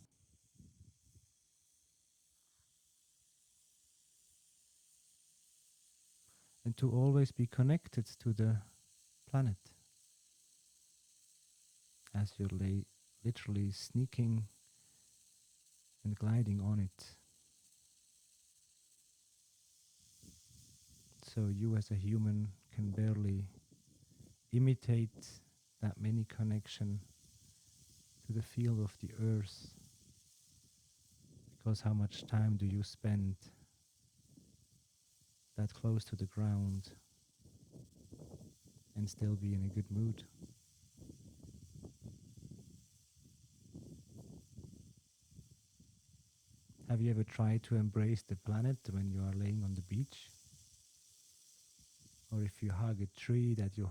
and to always be connected to the planet as you're literally sneaking and gliding on it. So you as a human can barely imitate that many connection to the field of the earth, because how much time do you spend that close to the ground and still be in a good mood? Have you ever tried to embrace the planet when you are laying on the beach? Or if you hug a tree, that you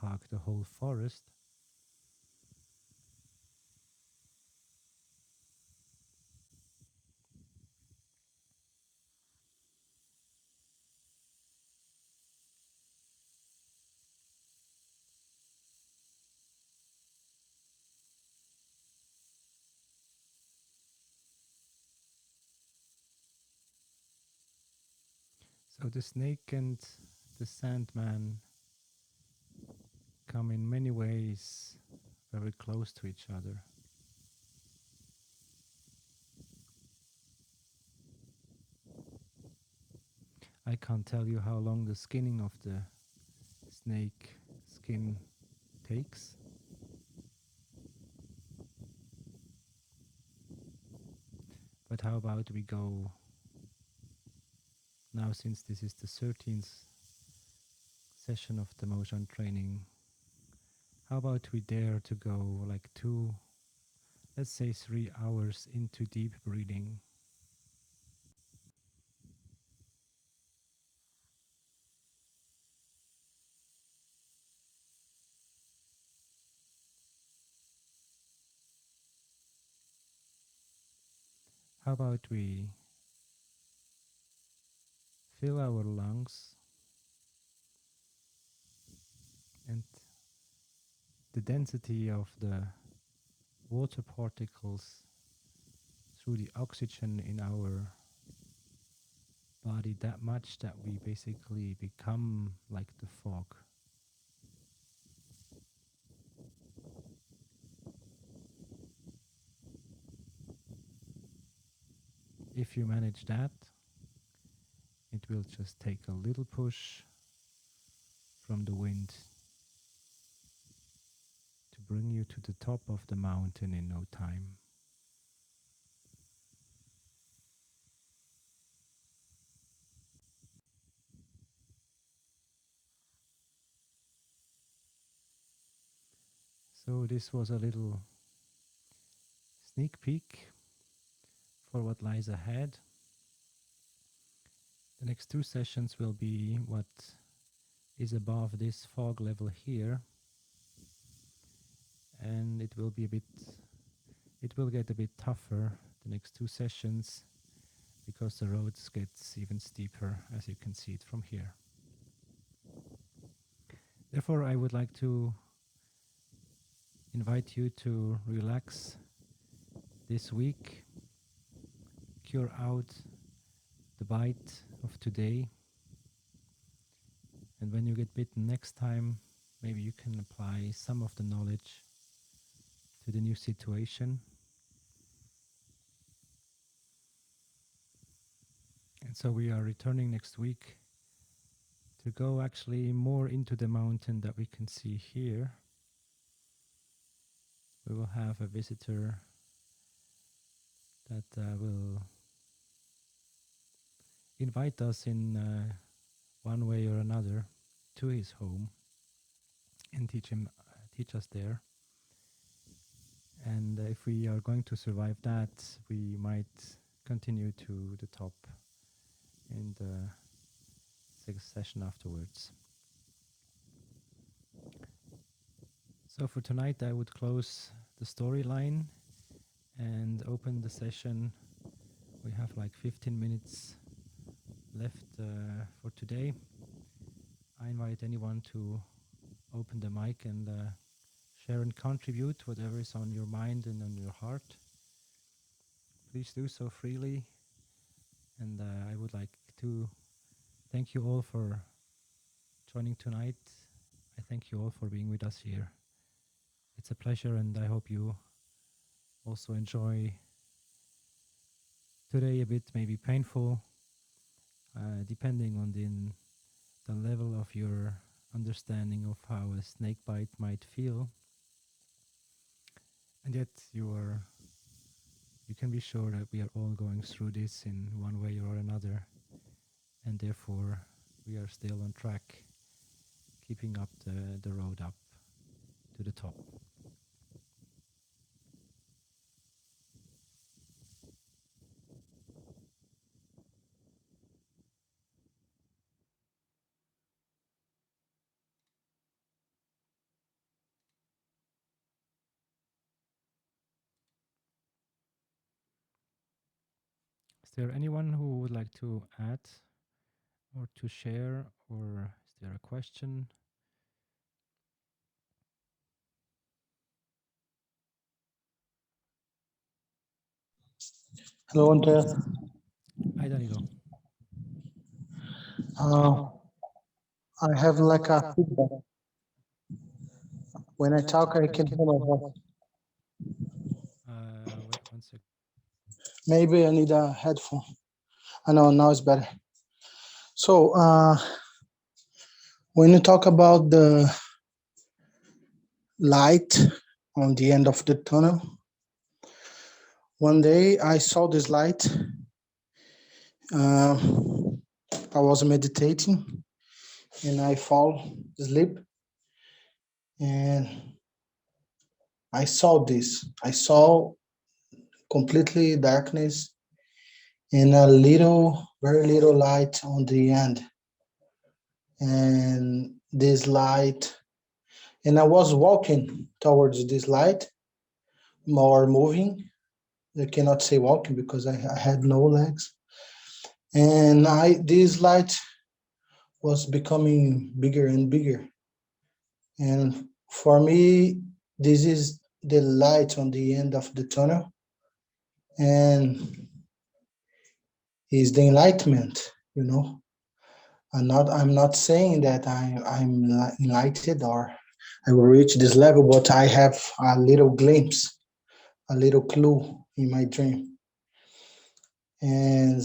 hug the whole forest? So the snake and the sandman come in many ways very close to each other. I can't tell you how long the skinning of the snake skin takes. But how about we go now, since this is the 13th session of the Mozhan training, how about we dare to go like 2, let's say 3 hours into deep breathing. How about we fill our lungs and the density of the water particles through the oxygen in our body that much that we basically become like the fog. If you manage that, it will just take a little push from the wind to bring you to the top of the mountain in no time. So this was a little sneak peek for what lies ahead. The next two sessions will be what is above this fog level here, and it will get a bit tougher the next two sessions because the roads gets even steeper, as you can see it from here. Therefore, I would like to invite you to relax this week, cure out the bite of today, and when you get bitten next time, maybe you can apply some of the knowledge to the new situation. And so we are returning next week to go actually more into the mountain that we can see here. We will have a visitor that will invite us in one way or another to his home and teach us there. And if we are going to survive that, we might continue to the top in the sixth session afterwards. So for tonight, I would close the storyline and open the session. We have like 15 minutes left for today. I invite anyone to open the mic and share and contribute whatever is on your mind and on your heart. Please do so freely. And I would like to thank you all for joining tonight. I thank you all for being with us here. It's a pleasure, and I hope you also enjoy today a bit maybe painful, depending on the level of your understanding of how a snake bite might feel. And yet you can be sure that we are all going through this in one way or another, and therefore we are still on track, keeping up the road up to the top. Is there anyone who would like to add or to share, or is there a question? Hello, Andrea. Hi, Danilo. Uh, I have like a feedback. When I talk, I can hear my voice. Wait 1 second. Maybe I need a headphone. I know now it's better. So, when you talk about the light on the end of the tunnel, one day I saw this light. Uh, I was meditating and I fall asleep, and I saw this. I saw completely darkness and a little, very little light on the end. And this light, and I was walking towards this light, more moving. I cannot say walking because I had no legs. And this light was becoming bigger and bigger. And for me, this is the light on the end of the tunnel, and is the enlightenment. I'm not saying that I'm enlightened or I will reach this level, but I have a little glimpse, a little clue in my dream. And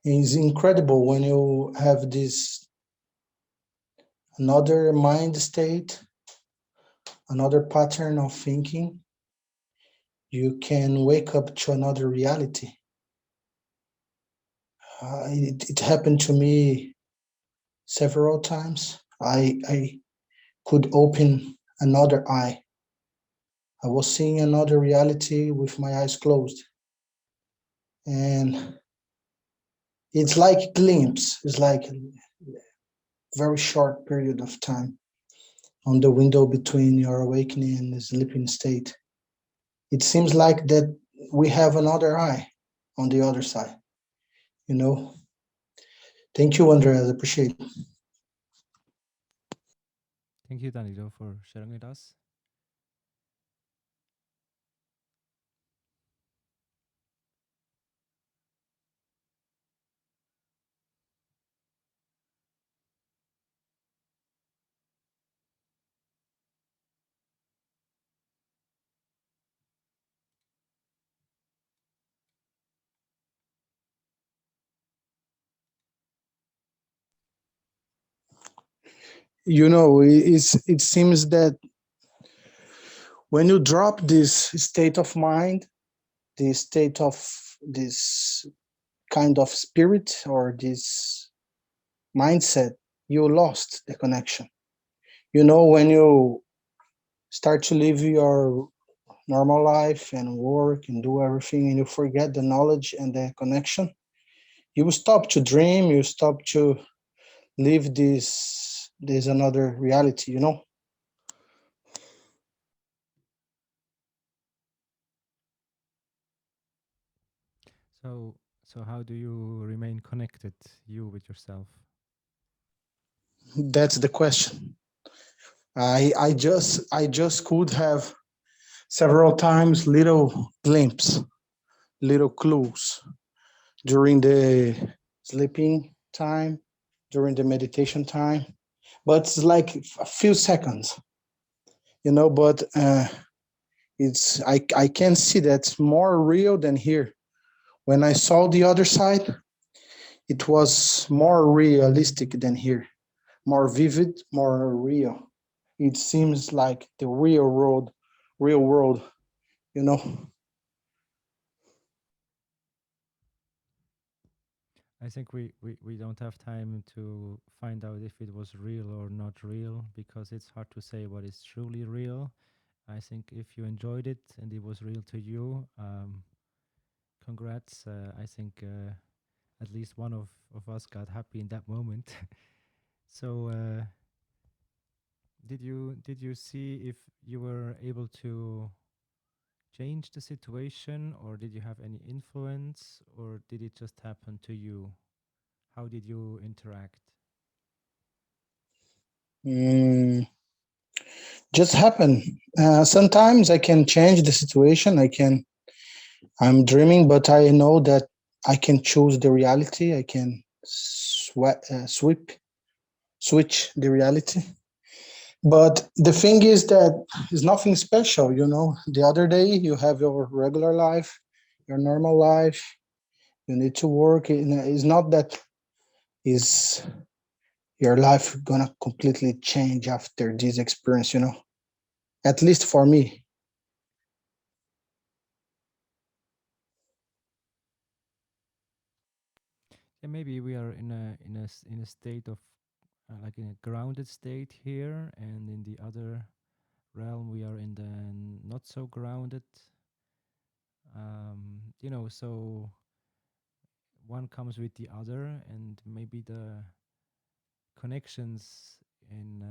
it's incredible when you have this another mind state, another pattern of thinking. You can wake up to another reality. It happened to me several times. I could open another eye. I was seeing another reality with my eyes closed. And it's like glimpse, it's like a very short period of time on the window between your awakening and the sleeping state. It seems like that we have another eye on the other side, you know. Thank you, Andreas. Appreciate it. Thank you, Danilo, for sharing with us. It seems that when you drop this state of mind, the state of this kind of spirit or this mindset, you lost the connection. When you start to live your normal life and work and do everything and you forget the knowledge and the connection, you stop to dream, you stop to live this another reality. So how do you remain connected, you with yourself? That's the question. I just could have several times little glimpse, little clues during the sleeping time, during the meditation time, but it's like a few seconds. But I can see that's more real than here. When I saw the other side, it was more realistic than here, more vivid, more real. It seems like the real world, you know. I think we don't have time to find out if it was real or not real, because it's hard to say what is truly real. I think if you enjoyed it and it was real to you, congrats. I think at least one of us got happy in that moment. So did you see if you were able to change the situation, or did you have any influence, or did it just happen to you? How did you interact? Mm, just happen. Sometimes I can change the situation. I'm dreaming, but I know that I can choose the reality. I can switch the reality. But the thing is that it's nothing special. The other day you have your regular life, your normal life. You need to work. It's not that is your life gonna completely change after this experience. At least for me. Yeah, maybe we are in a state of like in a grounded state here, and in the other realm we are in the not so grounded. So one comes with the other, and maybe the connections in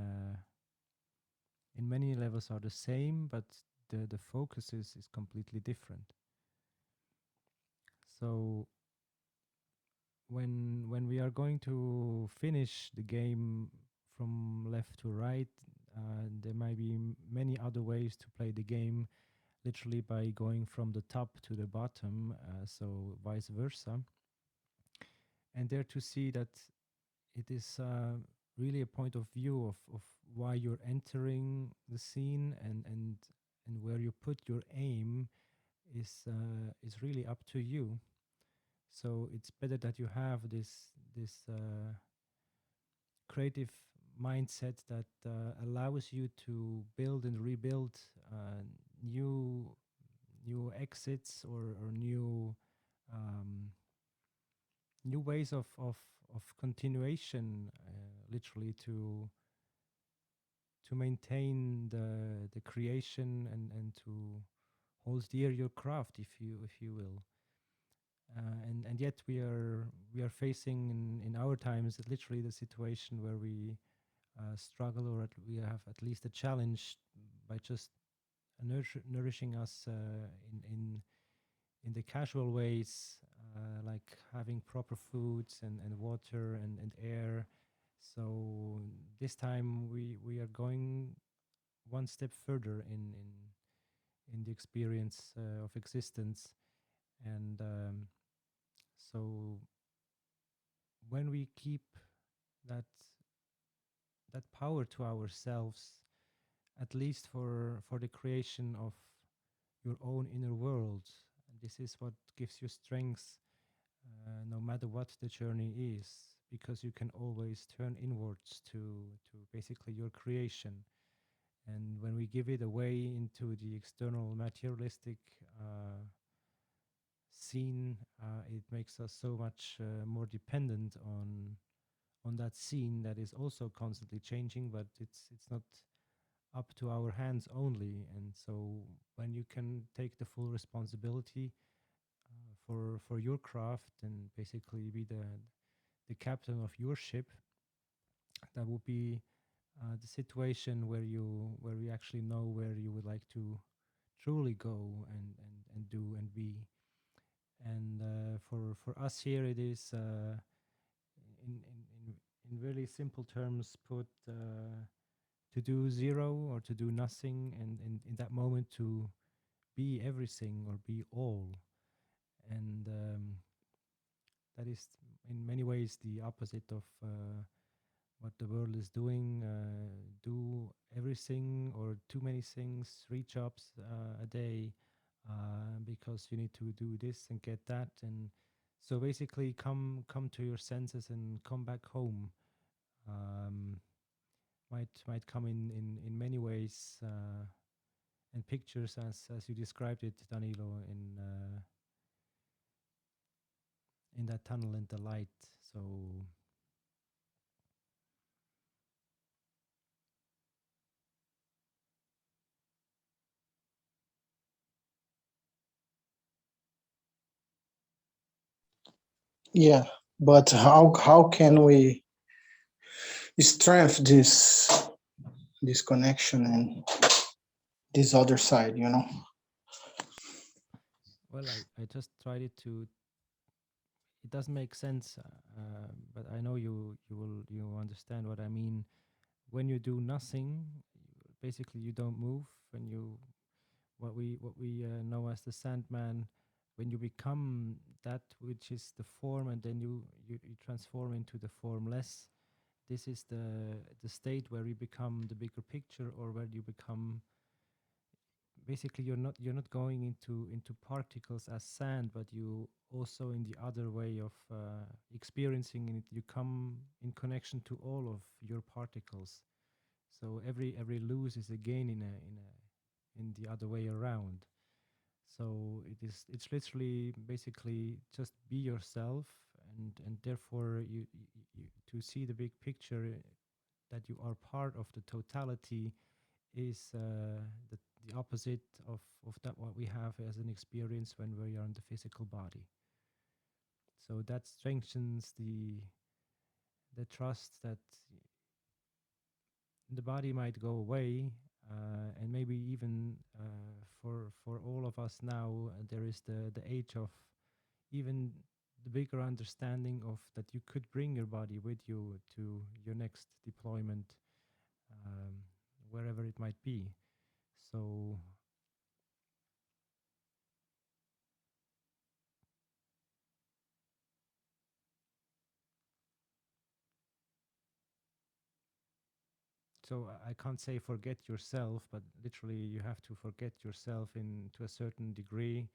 many levels are the same, but the focus is completely different. So when we are going to finish the game from left to right, there might be many other ways to play the game, literally by going from the top to the bottom, so vice versa. And there to see that it is really a point of view of why you're entering the scene, and where you put your aim is really up to you. So it's better that you have this creative mindset that allows you to build and rebuild new new exits, or um, new ways of continuation, literally to maintain the creation and to hold dear your craft, if you will. And yet we are facing in our times literally the situation where we struggle, or we have at least a challenge by just nourishing us in the casual ways, like having proper foods and water and air. So this time we are going one step further in the experience of existence. And so when we keep that that power to ourselves, at least for the creation of your own inner world, this is what gives you strength, no matter what the journey is, because you can always turn inwards to basically your creation. And when we give it away into the external materialistic scene, it makes us so much more dependent on that scene that is also constantly changing, but it's not up to our hands only. And so when you can take the full responsibility for your craft and basically be the captain of your ship, that would be the situation where you actually know where you would like to truly go and do and be. And for us here, it is in really simple terms put, to do zero or to do nothing, and in that moment to be everything or be all. And that is in many ways the opposite of what the world is doing. Do everything or too many things, 3 jobs a day, because you need to do this and get that. And so basically come to your senses and come back home. um, might come in many ways, and pictures, as you described it, Danilo, in that tunnel and the light. So Yeah, but how can we strengthen this connection and this other side, you know? well, I just tried it to. It doesn't make sense, but I know you understand what I mean. When you do nothing, basically you don't move. When you what we know as the Sandman, when you become that which is the form, and then you transform into the formless. This is the state where you become the bigger picture, or where you become basically you're not going into particles as sand, but you also in the other way of experiencing it, you come in connection to all of your particles. So every lose is a gain in the other way around. So it's literally basically just be yourself, and therefore you to see the big picture, that you are part of the totality, is the opposite of that what we have as an experience when we are in the physical body. So that strengthens the trust that the body might go away, and maybe even for all of us now, there is the age of even the bigger understanding of that you could bring your body with you to your next deployment, um, wherever it might be. So I can't say forget yourself, but literally you have to forget yourself in to a certain degree,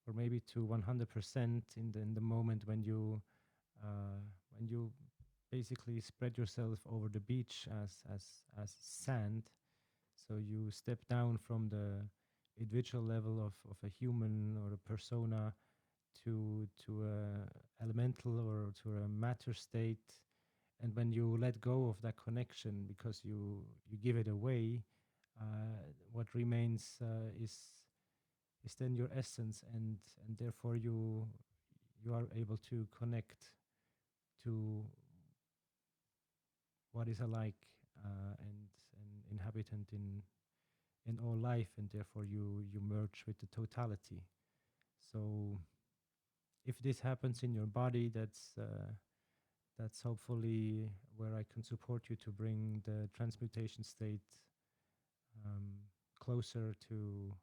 or maybe to 100% in the moment uh, when you basically spread yourself over the beach as sand. So you step down from the individual level of a human or a persona to a elemental or to a matter state, And when you let go of that connection because you give it away, what remains is then your essence, and therefore you are able to connect to what is alike, and an inhabitant in all life, and therefore you merge with the totality. So if this happens in your body, that's hopefully where I can support you to bring the transmutation state closer to,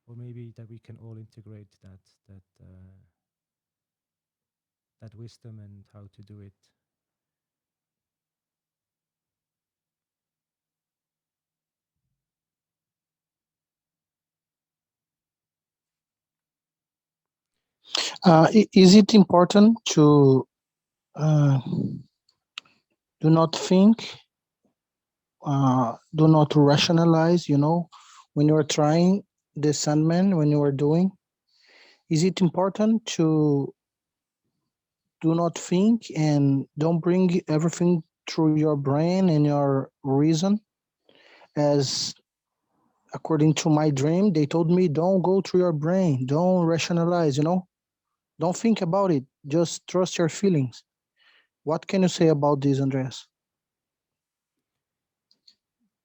or maybe that we can all integrate that wisdom and how to do it. Is it important to do not think, do not rationalize, when you are trying the Sandman, when you are doing? Is it important to do not think and don't bring everything through your brain and your reason? As according to my dream, they told me, don't go through your brain, don't rationalize, don't think about it, just trust your feelings. What can you say about this, Andreas?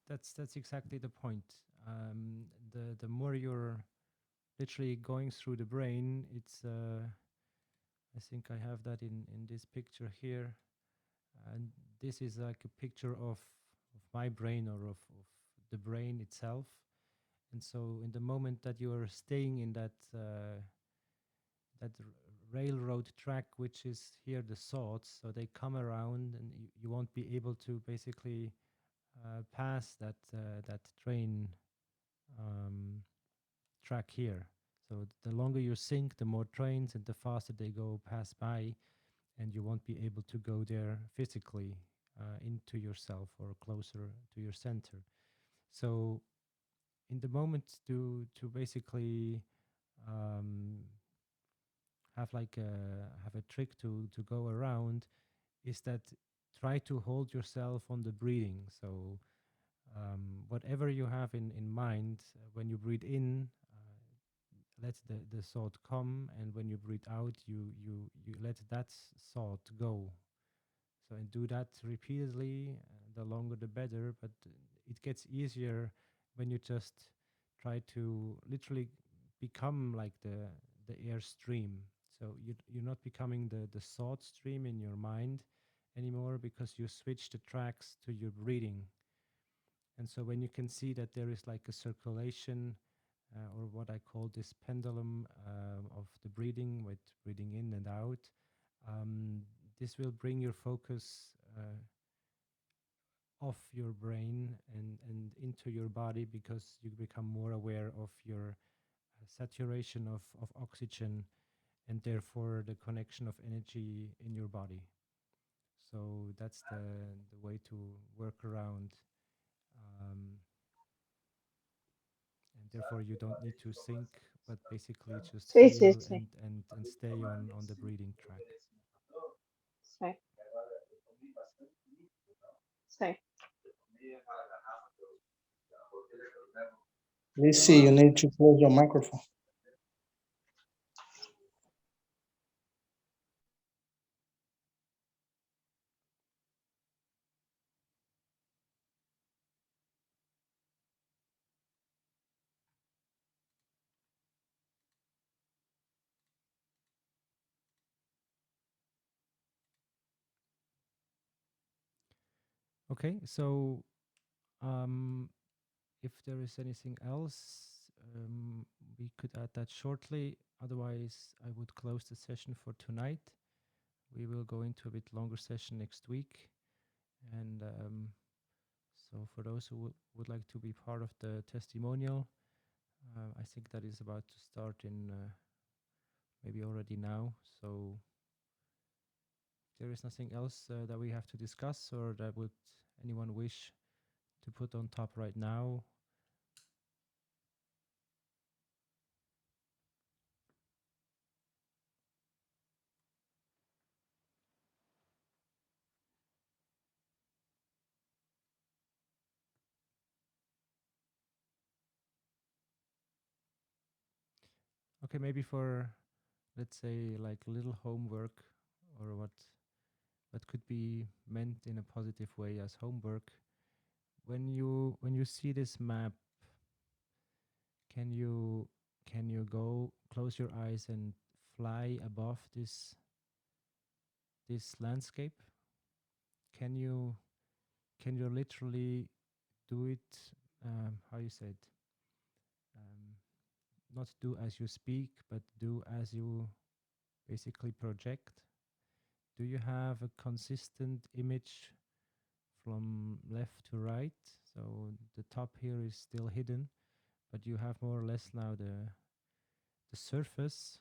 That's exactly the point. The more you're literally going through the brain, it's I think I have that in this picture here, and this is like a picture of my brain, or of the brain itself. And so in the moment that you are staying in that railroad track, which is here the thoughts, so they come around, and you won't be able to basically pass that train track here. So the longer you sink, the more trains and the faster they go pass by, and you won't be able to go there physically into yourself or closer to your center. So in the moment to basically um, have a trick to go around, is that try to hold yourself on the breathing. So whatever you have in mind, when you breathe in, let the thought come, and when you breathe out, you let that thought go. So, and do that repeatedly. The longer the better, but it gets easier when you just try to literally become like the air stream. So you're not becoming the thought stream in your mind anymore, because you switch the tracks to your breathing. And so when you can see that there is like a circulation, or what I call this pendulum of the breathing, with breathing in and out, um, this will bring your focus off your brain and into your body, because you become more aware of your saturation of oxygen, and therefore the connection of energy in your body. So that's the way to work around. Um, and therefore you don't need to think, but basically just Sì, sì, feel sì, and stay on the breathing track. sì, sì. Let's see, you need to close your microphone. Okay, so um, if there is anything else, we could add that shortly. Otherwise, I would close the session for tonight. We will go into a bit longer session next week. And so for those who would like to be part of the testimonial, I think that is about to start in maybe already now. So there is nothing else that we have to discuss, or that would anyone wish to put on top right now. Okay, maybe for, let's say, like little homework, or what could be meant in a positive way as homework. When you see this map, can you go close your eyes and fly above this landscape? Can you literally do it? How you said? Not do as you speak, but do as you basically project. Do you have a consistent image from left to right? So the top here is still hidden, but you have more or less now the surface.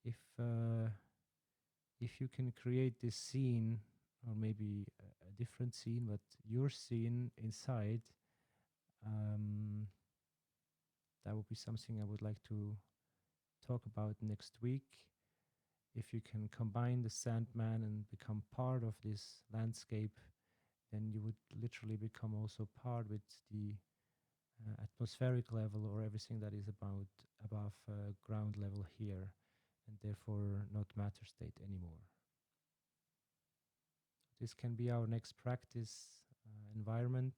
If you can create this scene, or maybe a different scene, but your scene inside, that would be something I would like to talk about next week. If you can combine the Sandman and become part of this landscape, then you would literally become also part with the atmospheric level, or everything that is about above ground level here, and therefore not matter state anymore. This can be our next practice environment.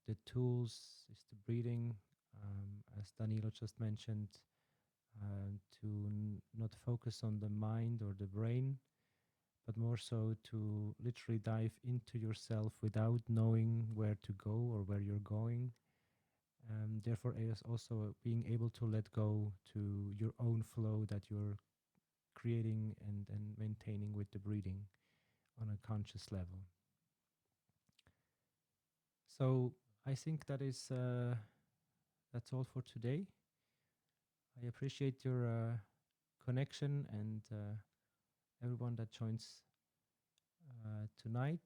The tools is the breathing, as Danilo just mentioned, to not focus on the mind or the brain, but more so to literally dive into yourself without knowing where to go or where you're going. Therefore, is also being able to let go to your own flow that you're creating and maintaining with the breathing on a conscious level. So I think that is that's all for today. I appreciate your connection and everyone that joins tonight.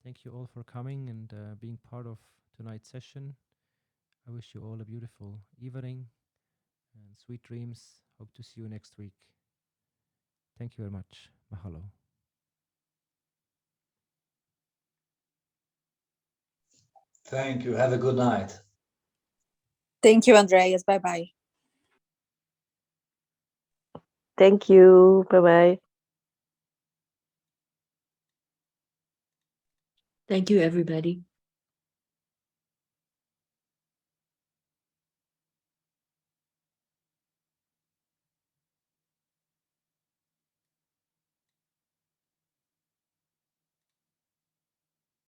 Thank you all for coming and being part of tonight's session. I wish you all a beautiful evening and sweet dreams. Hope to see you next week. Thank you very much. Mahalo. Thank you. Have a good night. Thank you, Andreas. Bye-bye. Thank you. Bye-bye. Thank you, everybody.